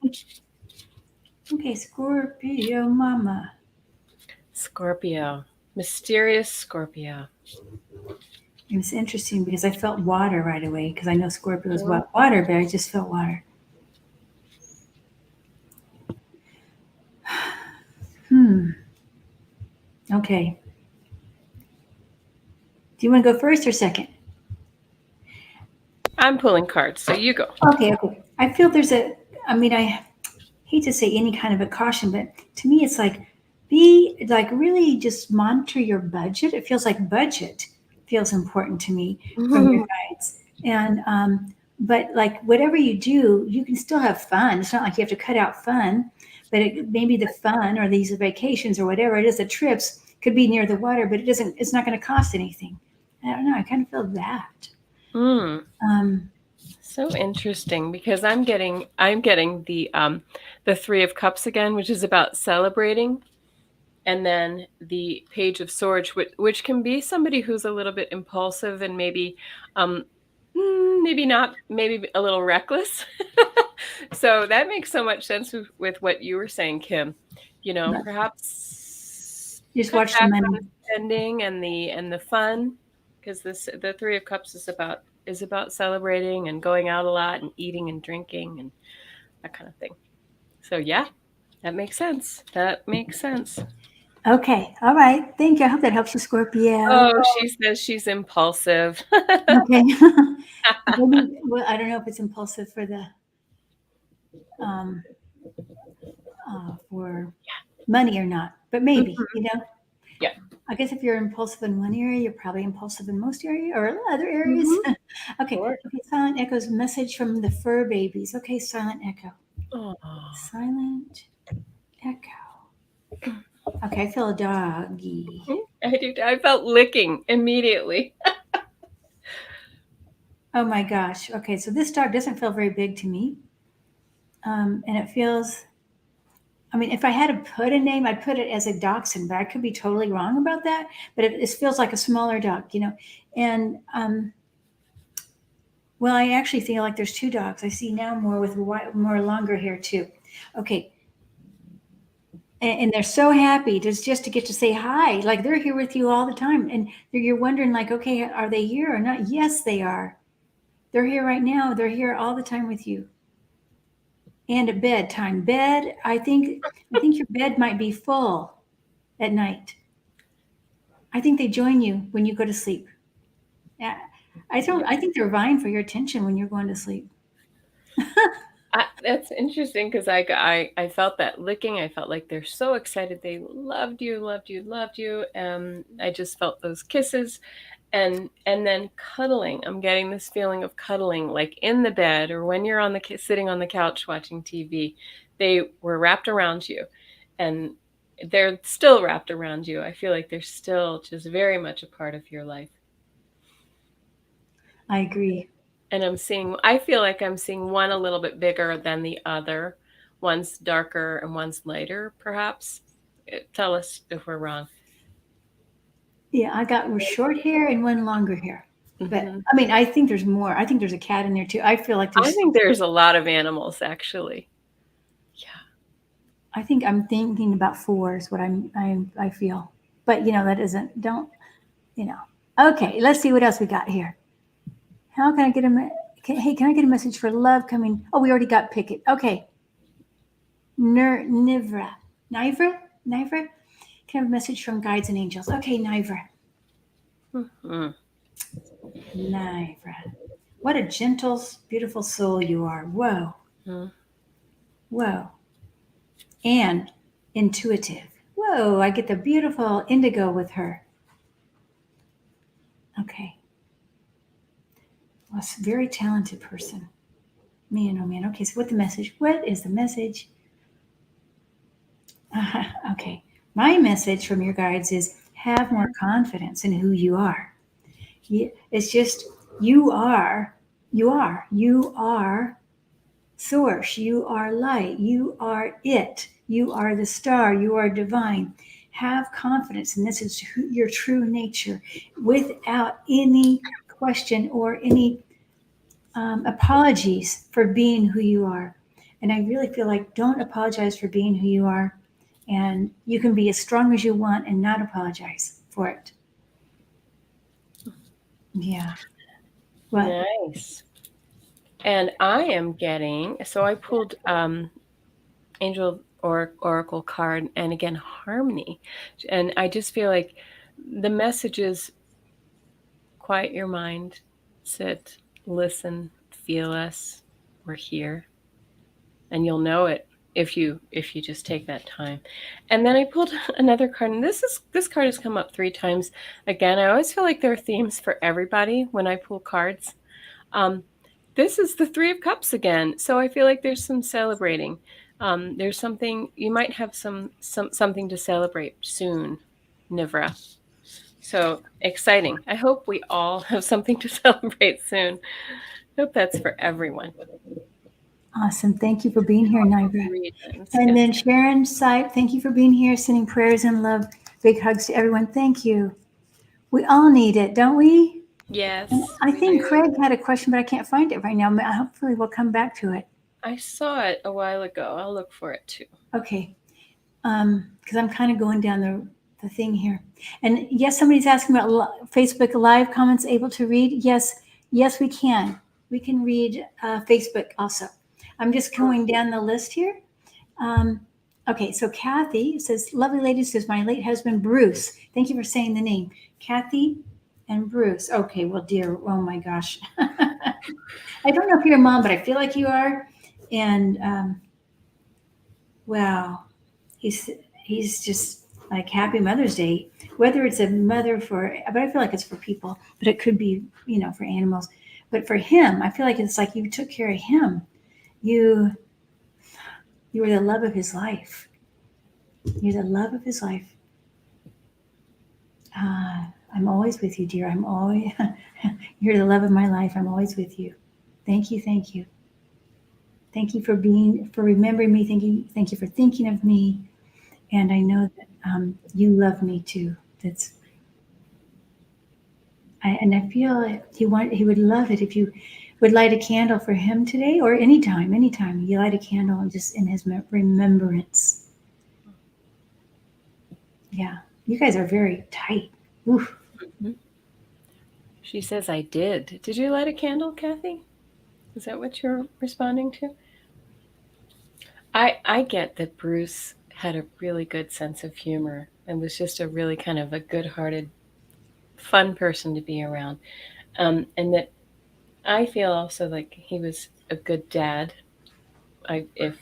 Okay, Scorpio Mama. Scorpio. Mysterious Scorpio. It's interesting because I felt water right away because I know Scorpio is water, but I just felt water. Okay. Do you want to go first or second? I'm pulling cards, so you go. Okay. I feel I hate to say any kind of a caution, but to me, it's like really just monitor your budget. It feels like budget feels important to me from your guides. And, but like whatever you do, you can still have fun. It's not like you have to cut out fun, but maybe the fun or these vacations or whatever it is, the trips could be near the water, but it's not going to cost anything. I don't know. I kind of feel that. Mm. Um, So interesting because I'm getting the Three of Cups again, which is about celebrating, and then the Page of Swords, which can be somebody who's a little bit impulsive and um, maybe not, maybe a little reckless. So that makes so much sense with what you were saying, Kim. but Perhaps just cut watch the back money. on the spending and the fun, because the Three of Cups is about celebrating and going out a lot and eating and drinking and that kind of thing. So yeah, that makes sense. That makes sense. Okay. All right. Thank you. I hope that helps you, Scorpio. Oh, she says she's impulsive. Okay. Well, I don't know if it's impulsive for the um, for money or not, but maybe, Mhm. Yeah. I guess if you're impulsive in one area, you're probably impulsive in most area or other areas. Mhm. Okay. Sure. Okay. Silent Echo's message from the fur babies. Okay. Silent Echo. Oh, Silent Echo. Okay. I feel a doggy. I do. I felt licking immediately. Oh my gosh. Okay. So this dog doesn't feel very big to me. And it feels, I mean, if I had to put a name, I'd put it as a dachshund, but I could be totally wrong about that. But it feels like a smaller dog. And well, I actually feel like there's two dogs. I see now more with more longer hair too. Okay, and they're so happy just to get to say hi. Like they're here with you all the time, and you're wondering like, okay, are they here or not? Yes, they are. They're here right now. They're here all the time with you. And at bedtime, I think your bed might be full at night. I think they join you when you go to sleep. Yeah, I think they're vying for your attention when you're going to sleep. That's interesting because I felt that licking. I felt like they're so excited. They loved you, loved you, loved you. I just felt those kisses, and then cuddling. I'm getting this feeling of cuddling, like in the bed or when you're on the sitting on the couch watching TV. They were wrapped around you, and they're still wrapped around you. I feel like they're still just very much a part of your life. I agree. And I feel like I'm seeing one a little bit bigger than the other. One's darker and one's lighter, perhaps. Tell us if we're wrong. Yeah, I got with short hair and one longer hair. But Mhm. I mean, I think there's more. I think there's a cat in there too. I feel like I there's. think there's a lot of animals, actually. Yeah. I think I'm thinking about four is what I feel. But that isn't. Don't you know? Okay, let's see what else we got here. How can I get hey, can I get a message for love coming? Oh, we already got Pickett. Okay, Nivra, Nivra. Can I have a message from guides and angels? Okay, Nivra. Mhm. Nivra. What a gentle, beautiful soul you are. Whoa. Mhm. Whoa. And intuitive. Whoa, I get the beautiful indigo with her. Okay. Well, a very talented person. Man, oh man. Okay, so what the message? What is the message? Okay. My message from your guides is have more confidence in who you are. It's just you are source, you are light, you are it, you are the star, you are divine. Have confidence, and this is your true nature without any question or any apologies for being who you are. And I really feel like don't apologize for being who you are. And you can be as strong as you want and not apologize for it. Yeah. What? Nice. And I am getting, so I pulled Angel Oracle card and again Harmony. And I just feel like the message is quiet your mind, sit, listen, feel us. We're here. And you'll know it if you just take that time. And then I pulled another card, and this card has come up 3 times. Again, I always feel like there are themes for everybody when I pull cards. Um, this is the Three of Cups again, so I feel like there's some celebrating. There's something you might have something to celebrate soon, Nivra. So exciting! I hope we all have something to celebrate soon. Hope that's for everyone. Awesome. Thank you for being here, Nivra. Reasons, And yes. then Sharon Sipe, thank you for being here, sending prayers and love. Big hugs to everyone. Thank you. We all need it, don't we? And Yes, I we think do. Craig had a question, but I can't find it right now. Hopefully, we'll come back to it. I saw it a while ago. I'll look for it too. Okay. Because I'm kind of going down the thing here. And yes, somebody's asking about Facebook Live comments able to read. Yes, we can. We can read Facebook also. I'm just going down the list here. Okay, so Kathy says, lovely ladies, says my late husband, Bruce. Thank you for saying the name. Kathy and Bruce. Okay, well, dear, oh my gosh. I don't know if you're a mom, but I feel like you are. And wow, he's just like happy Mother's Day. Whether it's a mother but I feel like it's for people, but it could be, for animals. But for him, I feel like it's like you took care of him. You were the love of his life. You're the love of his life. I'm always with you, dear. You're the love of my life. I'm always with you. Thank you, thank you. Thank you for remembering me. Thank you for thinking of me. And I know that you love me too. And I feel he would love it if you would light a candle for him today or anytime you light a candle and just in his remembrance. Yeah, you guys are very tight. Oof. Mm-hmm. She says I did. Did you light a candle, Kathy? Is that what you're responding to? I get that Bruce had a really good sense of humor and was just a really kind of a good-hearted, fun person to be around. And that I feel also like he was a good dad. if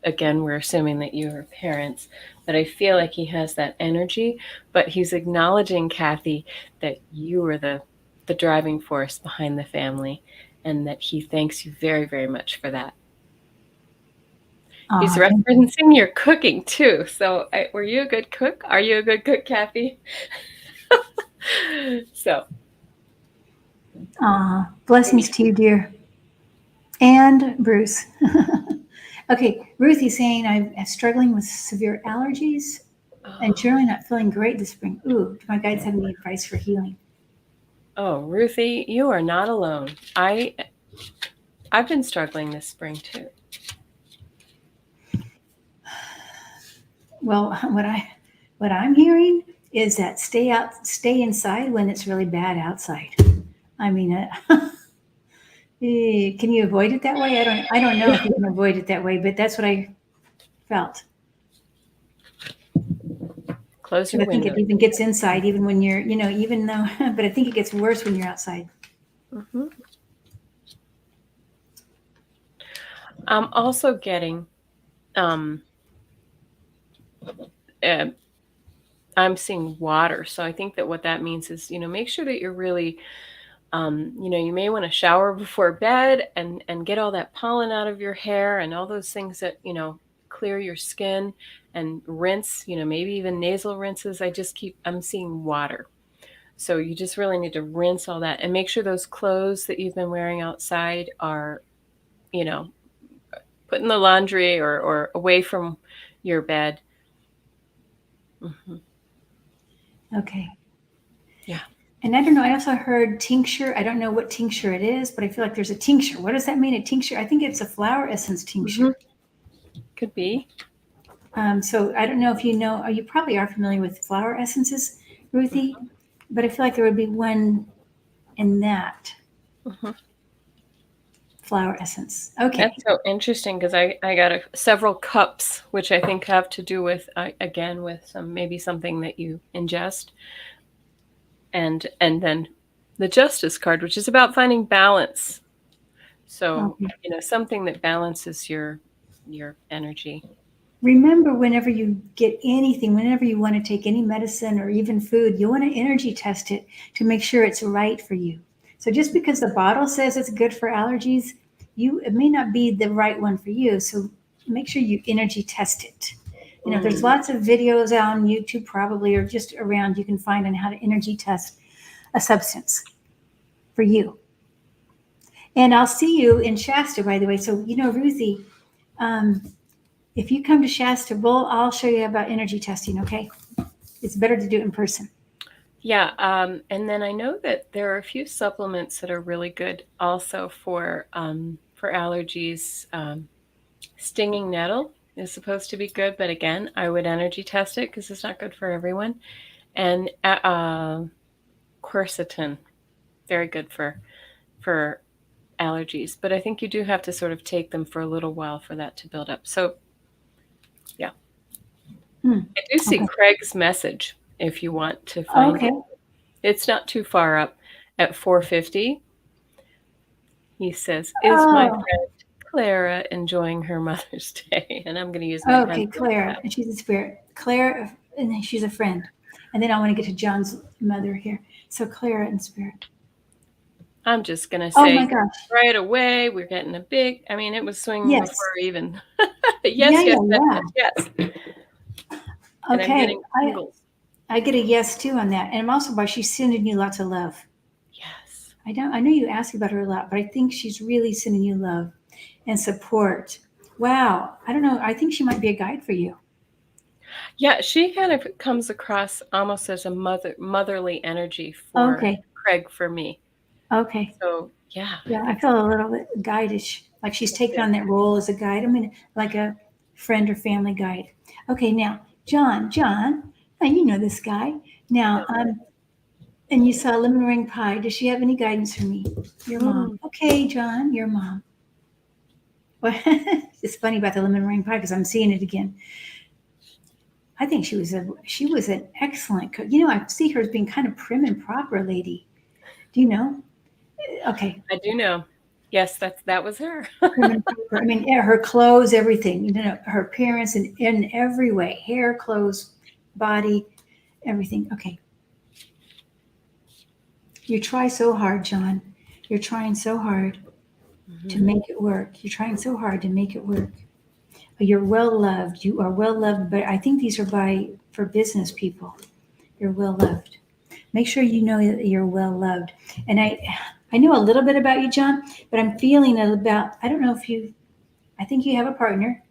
again, we're assuming that you are parents, but I feel like he has that energy, but he's acknowledging, Kathy, that you are the driving force behind the family, and that he thanks you very, very much for that. He's referencing your cooking too. So, were you a good cook? Are you a good cook, Kathy? So, blessings to you, dear. And Bruce. Okay, Ruthie's saying I'm struggling with severe allergies and generally not feeling great this spring. Ooh, do my guides have any advice for healing? Oh, Ruthie, you are not alone. I've been struggling this spring too. Well, what I'm hearing is that stay inside when it's really bad outside. I mean, can you avoid it that way? I don't know if you can avoid it that way, but that's what I felt. Close your I think window. it even gets inside, even when you're, even though, but I think it gets worse when you're outside. Mm-hmm. I'm also getting, I'm seeing water. So I think that what that means is, make sure that you're really, you may want to shower before bed and get all that pollen out of your hair and all those things that, clear your skin, and rinse, maybe even nasal rinses. I'm seeing water. So you just really need to rinse all that and make sure those clothes that you've been wearing outside are, put in the laundry or away from your bed. Mm-hmm. Okay. Yeah. And I don't know, I also heard tincture. I don't know what tincture it is, but I feel like there's a tincture. What does that mean, a tincture? I think it's a flower essence tincture. Mm-hmm. Could be. So I don't know if you know, you probably are familiar with flower essences, Ruthie, but I feel like there would be one in that flower essence. Okay. That's so interesting because I got several cups, which I think have to do with, again, with maybe something that you ingest. And then the Justice card, which is about finding balance. So, something that balances your energy. Remember, whenever you get anything, whenever you want to take any medicine or even food, you want to energy test it to make sure it's right for you. So just because the bottle says it's good for allergies, it may not be the right one for you. So make sure you energy test it. There's lots of videos out on YouTube probably, or just around, you can find on how to energy test a substance for you. And I'll see you in Shasta, by the way. So, Ruthie, if you come to Shasta, I'll show you about energy testing, okay? It's better to do it in person. Yeah, and then I know that there are a few supplements that are really good also for allergies. Stinging nettle is supposed to be good, but again, I would energy test it because it's not good for everyone. And quercetin, very good for allergies, but I think you do have to sort of take them for a little while for that to build up. So, yeah. I do see Craig's message if you want to find it. It's not too far up at 450. He says, "Is my friend Clara enjoying her Mother's Day?" And I'm going to use my pen. Clara, and she's a spirit. Clara, and then she's a friend. And then I want to get to John's mother here. So Clara and spirit. I'm just going to say right away, we're getting a big, it was swinging before even. Yes. And I'm getting tingles. I get a yes too on that. And I'm also she's sending you lots of love. Yes. I know you ask about her a lot, but I think she's really sending you love and support. Wow. I don't know. I think she might be a guide for you. Yeah, she kind of comes across almost as a motherly energy for Craig for me. Okay. So, yeah. Yeah, I feel a little bit guide-ish, like she's taken on that role as a guide. Like a friend or family guide. Okay, now, John, now you know this guy. Now, and you saw lemon meringue pie. Does she have any guidance for me? Your mom. Okay, John, your mom. Well, it's funny about the lemon meringue pie because I'm seeing it again. I think she was an excellent cook. I see her as being kind of prim and proper lady. Do you know? Okay. I do know. Yes, that was her. Prim and proper. I mean, her clothes, everything, her appearance in every way, hair, clothes, body, everything. Okay. You try so hard, John. You're trying so hard to make it work. You're trying so hard to make it work. You're well loved. You are well loved, but I think these are for business people. You're well loved. Make sure you know that you're well loved. And I know a little bit about you, John, but I'm feeling I don't know if I think you have a partner,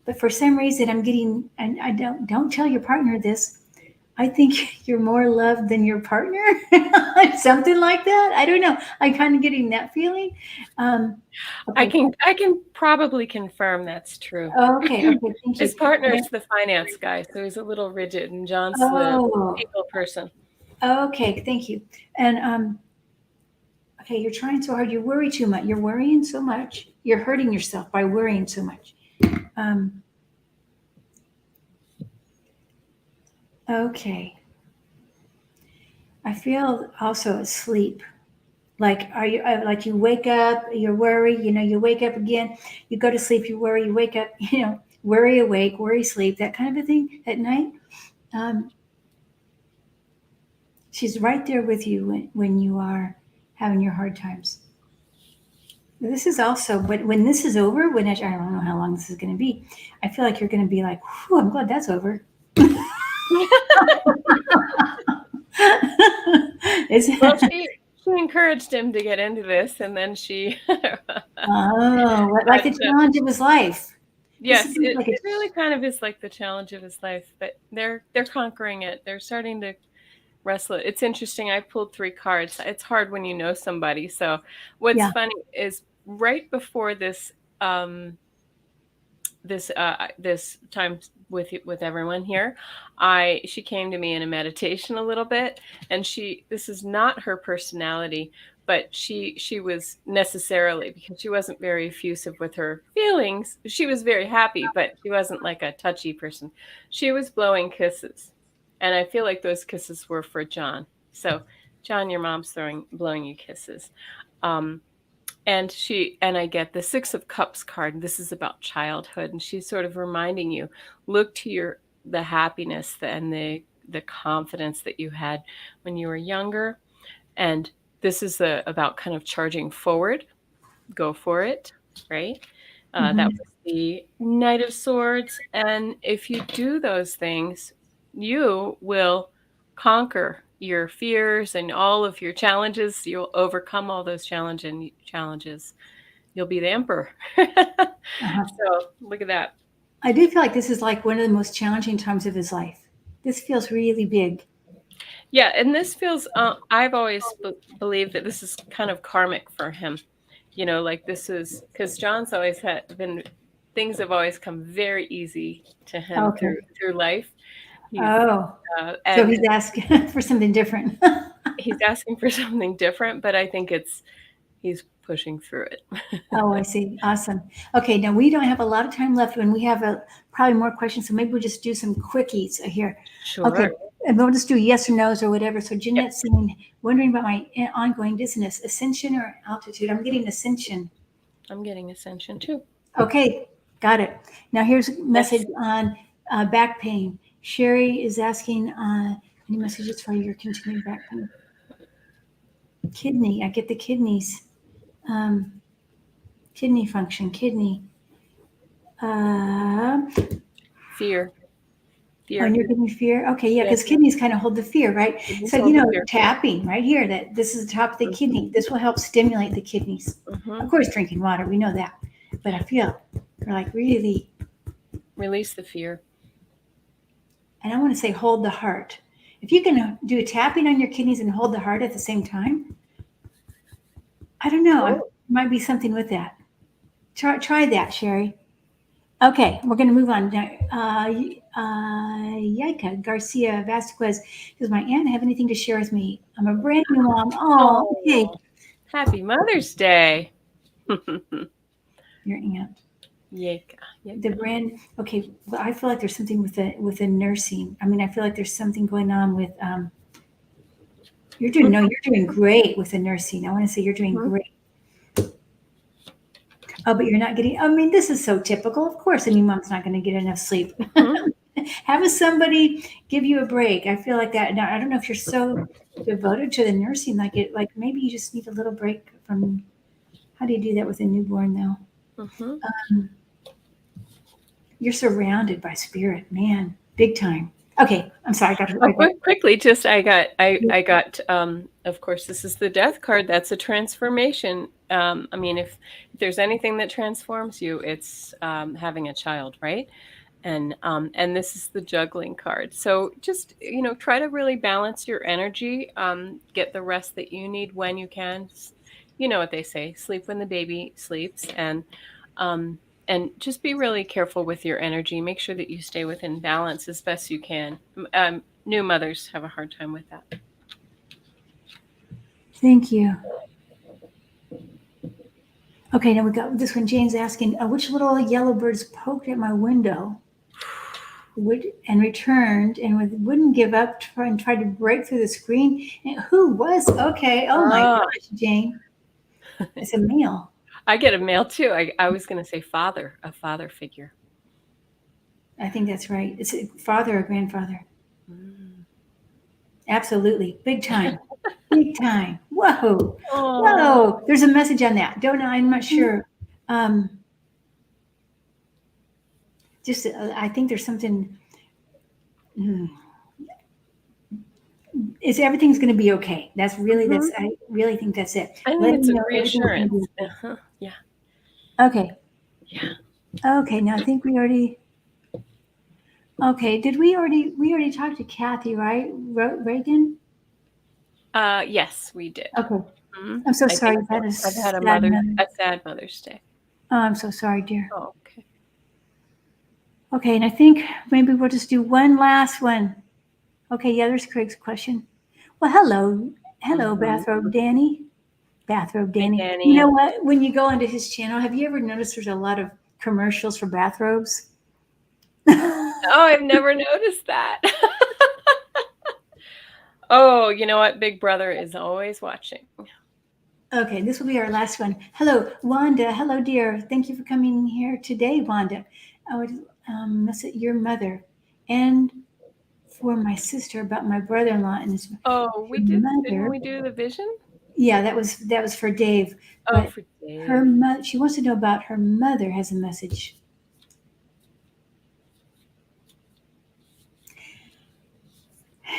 but for some reason I'm getting, and I don't tell your partner this. I think you're more loved than your partner, something like that. I don't know. I'm kind of getting that feeling. Okay. I can probably confirm that's true. Okay. Thank you. His partner's the finance guy, so he's a little rigid, and John's the people person. Okay. Thank you. And okay, you're trying so hard. You worry too much. You're worrying so much. You're hurting yourself by worrying so much. Okay. I feel also asleep. Like, are you like you wake up, you worry, you wake up again, you go to sleep, you worry, you wake up, worry awake, worry sleep, that kind of a thing at night. She's right there with you when you are having your hard times. This is also, but when this is over, I don't know how long this is going to be, I feel like you're going to be like, whew, I'm glad that's over. Well, she encouraged him to get into this, and then she. Like the challenge of his life. Yes, it really kind of is like the challenge of his life, but they're conquering it. They're starting to wrestle it. It's interesting. I pulled 3 cards. It's hard when you know somebody. So what's funny is right before this this time with everyone here, she came to me in a meditation a little bit, and this is not her personality, but she was necessarily, because she wasn't very effusive with her feelings. She was very happy, but she wasn't like a touchy person. She was blowing kisses, and I feel like those kisses were for John. So John, your mom's blowing you kisses. And I get the 6 of Cups card. This is about childhood, and she's sort of reminding you, look to the happiness and the confidence that you had when you were younger. And this is about kind of charging forward. Go for it, right? That was the Knight of Swords. And if you do those things, you will conquer your fears and all of your challenges. You'll overcome all those challenges. You'll be the emperor. So look at that. I do feel like this is like one of the most challenging times of his life. This feels really big. Yeah, and this feels, I've always believed that this is kind of karmic for him. Like this is, because John's always things have always come very easy to him through life. So he's asking for something different. He's asking for something different, but I think he's pushing through it. Oh, I see. Awesome. Okay, now we don't have a lot of time left, and we have probably more questions, so maybe we'll just do some quickies here. Sure. Okay, and we'll just do yes or no's or whatever. So Jeanette's saying, wondering about my ongoing dizziness, ascension or altitude? I'm getting ascension. I'm getting ascension too. Okay, got it. Now here's a message on back pain. Sherry is asking any messages for your continuing back pain. Kidney, I get the kidneys. Kidney function, kidney. Fear. Oh, and you're getting fear? Okay, yeah, because kidneys kind of hold the fear, right? So, tapping right here, that this is the top of the kidney. This will help stimulate the kidneys. Of course, drinking water, we know that. But I feel you're like really. Release the fear. And I want to say hold the heart. If you can do a tapping on your kidneys and hold the heart at the same time, I don't know. There might be something with that. Try that, Sherry. Okay, we're going to move on. Yaika Garcia Vasquez, does my aunt have anything to share with me? I'm a brand new mom. Oh, okay. Happy Mother's Day. Your aunt. Yaika. The brand. Okay, well, I feel like there's something with the nursing. I mean, I feel like there's something going on with. You're doing great with the nursing. I want to say you're doing great. Oh, but you're not getting, I mean, this is so typical. Of course, any mom's not going to get enough sleep. Mhm. Have somebody give you a break. I feel like that. Now, I don't know if you're so devoted to the nursing, like maybe you just need a little break from, how do you do that with a newborn though? Mhm. You're surrounded by spirit, man, big time. Okay, I'm sorry. Oh, quickly, just I got. Of course, this is the death card. That's a transformation. I mean, if there's anything that transforms you, it's having a child, right? And this is the juggling card. So just try to really balance your energy. Get the rest that you need when you can. You know what they say: sleep when the baby sleeps, um, and just be really careful with your energy. Make sure that you stay within balance as best you can. New mothers have a hard time with that. Thank you. Okay, now we got this one. Jane's asking, which little yellow birds poked at my window and returned and wouldn't give up and tried to break through the screen. And who was? Okay. Oh my gosh, Jane. It's a male. I get a male too. I was going to say a father figure. I think that's right. It's a father or grandfather. Mm. Absolutely. Big time. Big time. Whoa. Oh. Whoa. There's a message on that. Don't know. I'm not sure. Just, I think there's something. It's everything's going to be okay. That's really, I really think that's it. I think it's a reassurance. Yeah. Okay. Yeah. Okay. Now I think we already. Okay. We already talked to Kathy, right? Reagan? Yes, we did. Okay. Mm-hmm. I'm so sorry. I've had a sad Mother's Day. Oh, I'm so sorry, dear. Oh, okay. Okay, and I think maybe we'll just do one last one. Okay, yeah, there's Craig's question. Well, hello, Mm-hmm. Bathrobe Danny. Bathrobe Danny. Hey, Danny. You know what? When you go onto his channel, have you ever noticed there's a lot of commercials for bathrobes? Oh, I've never noticed that. Oh, you know what? Big Brother is always watching. Okay, this will be our last one. Hello, Wanda. Hello, dear. Thank you for coming here today, Wanda. I would message your mother and for my sister about my brother-in-law and his didn't we do the vision? Yeah, that was for Dave. Oh, for Dave. Her mother, she wants to know about her mother has a message.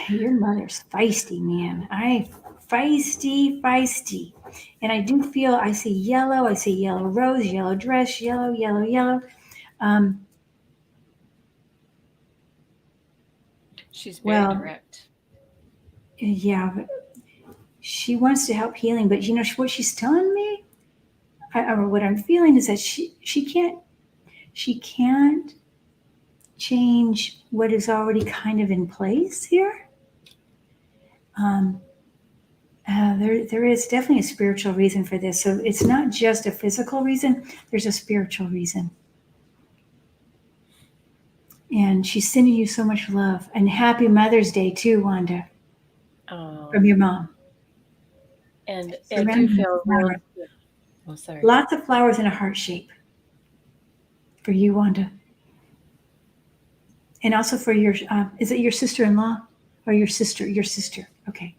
Your mother's feisty, man. Feisty. And I do feel, I see yellow rose, yellow dress, yellow. She's very direct. Yeah, but she wants to help healing, but you know what she's telling me? Or what I'm feeling is that she can't change what is already kind of in place here. There is definitely a spiritual reason for this. So it's not just a physical reason, there's a spiritual reason. And she's sending you so much love. And happy Mother's Day too, Wanda. From your mom. And I do feel really... Oh, sorry. Lots of flowers in a heart shape. For you, Wanda. And also for your, is it your sister-in-law? Or your sister? Your sister. Okay.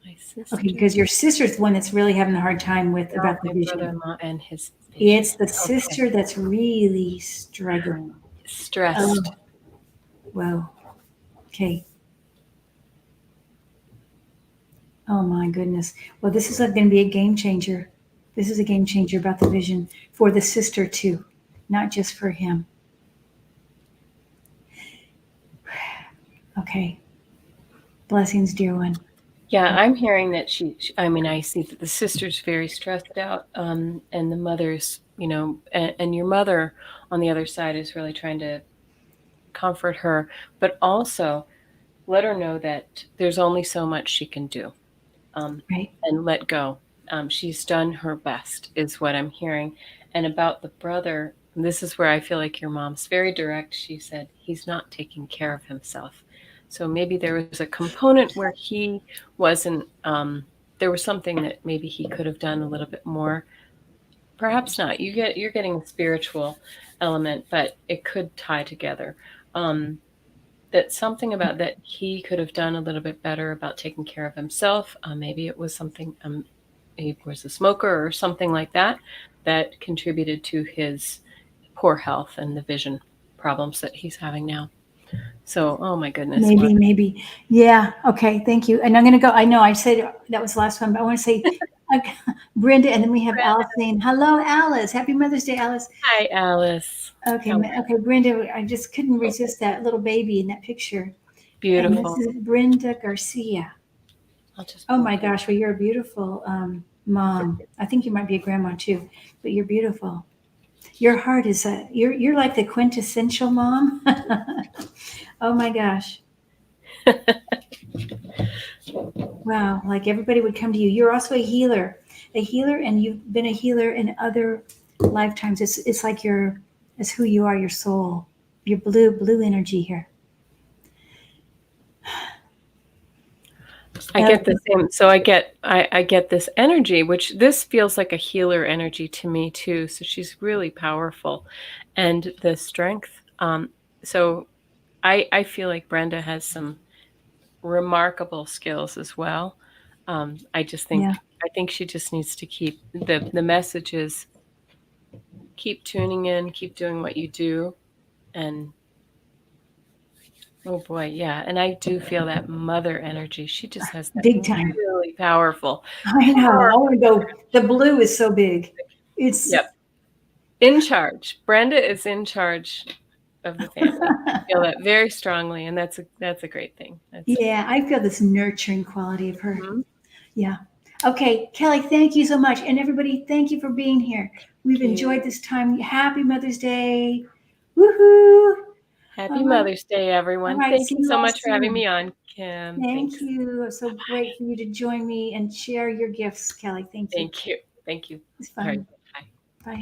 My sister. Okay, because your sister's the one that's really having a hard time with about the vision. Brother-in-law and his vision. It's the sister that's really struggling. Stressed. Whoa. Okay. Oh my goodness. Well, this is going to be a game changer. This is a game changer about the vision for the sister too, not just for him. Okay. Blessings, dear one. Yeah, I'm hearing that I see that the sister's very stressed out, and the mother's, and your mother on the other side is really trying to comfort her, but also let her know that there's only so much she can do, right. And let go. She's done her best, is what I'm hearing. And about the brother, this is where I feel like your mom's very direct. She said he's not taking care of himself. So maybe there was a component where he wasn't, there was something that maybe he could have done a little bit more. Perhaps not. You're getting a spiritual element, but it could tie together. That something about that he could have done a little bit better about taking care of himself. Maybe it was something. He was a smoker or something like that that contributed to his poor health and the vision problems that he's having now. So, oh my goodness. Maybe. Yeah. Okay. Thank you. And I'm going to go. I know I said that was the last one, but I want to say Brenda, and then we have Alice saying, hello, Alice. Happy Mother's Day, Alice. Hi, Alice. Okay. Okay. Brenda, I just couldn't resist that little baby in that picture. Beautiful. And this is Brenda Garcia. Oh my gosh. Well, you're a beautiful mom. I think you might be a grandma too, but you're beautiful. Your heart is you're like the quintessential mom. Oh my gosh. Wow. Like everybody would come to you. You're also a healer, and you've been a healer in other lifetimes. It's like it's who you are, your soul, your blue energy here. I get the same. So I get this energy, which this feels like a healer energy to me too. So she's really powerful, and the strength. So I feel like Brenda has some remarkable skills as well. I just think I think she just needs to keep the messages. Keep tuning in. Keep doing what you do, and. Oh boy, yeah. And I do feel that mother energy. She just has that big time. Really powerful. I know. I want to go. The blue is so big. It's in charge. Brenda is in charge of the family. I feel that very strongly, and that's a great thing. I feel this nurturing quality of her. Mm-hmm. Yeah. Okay, Kelly, thank you so much. And everybody, thank you for being here. We've enjoyed this time. Happy Mother's Day. Woohoo! Happy Mother's Day, everyone. Right, thank you so much for having me on, Kim. Thank you. It's so great for you to join me and share your gifts, Kelly. Thank you. Thank you. It's fun.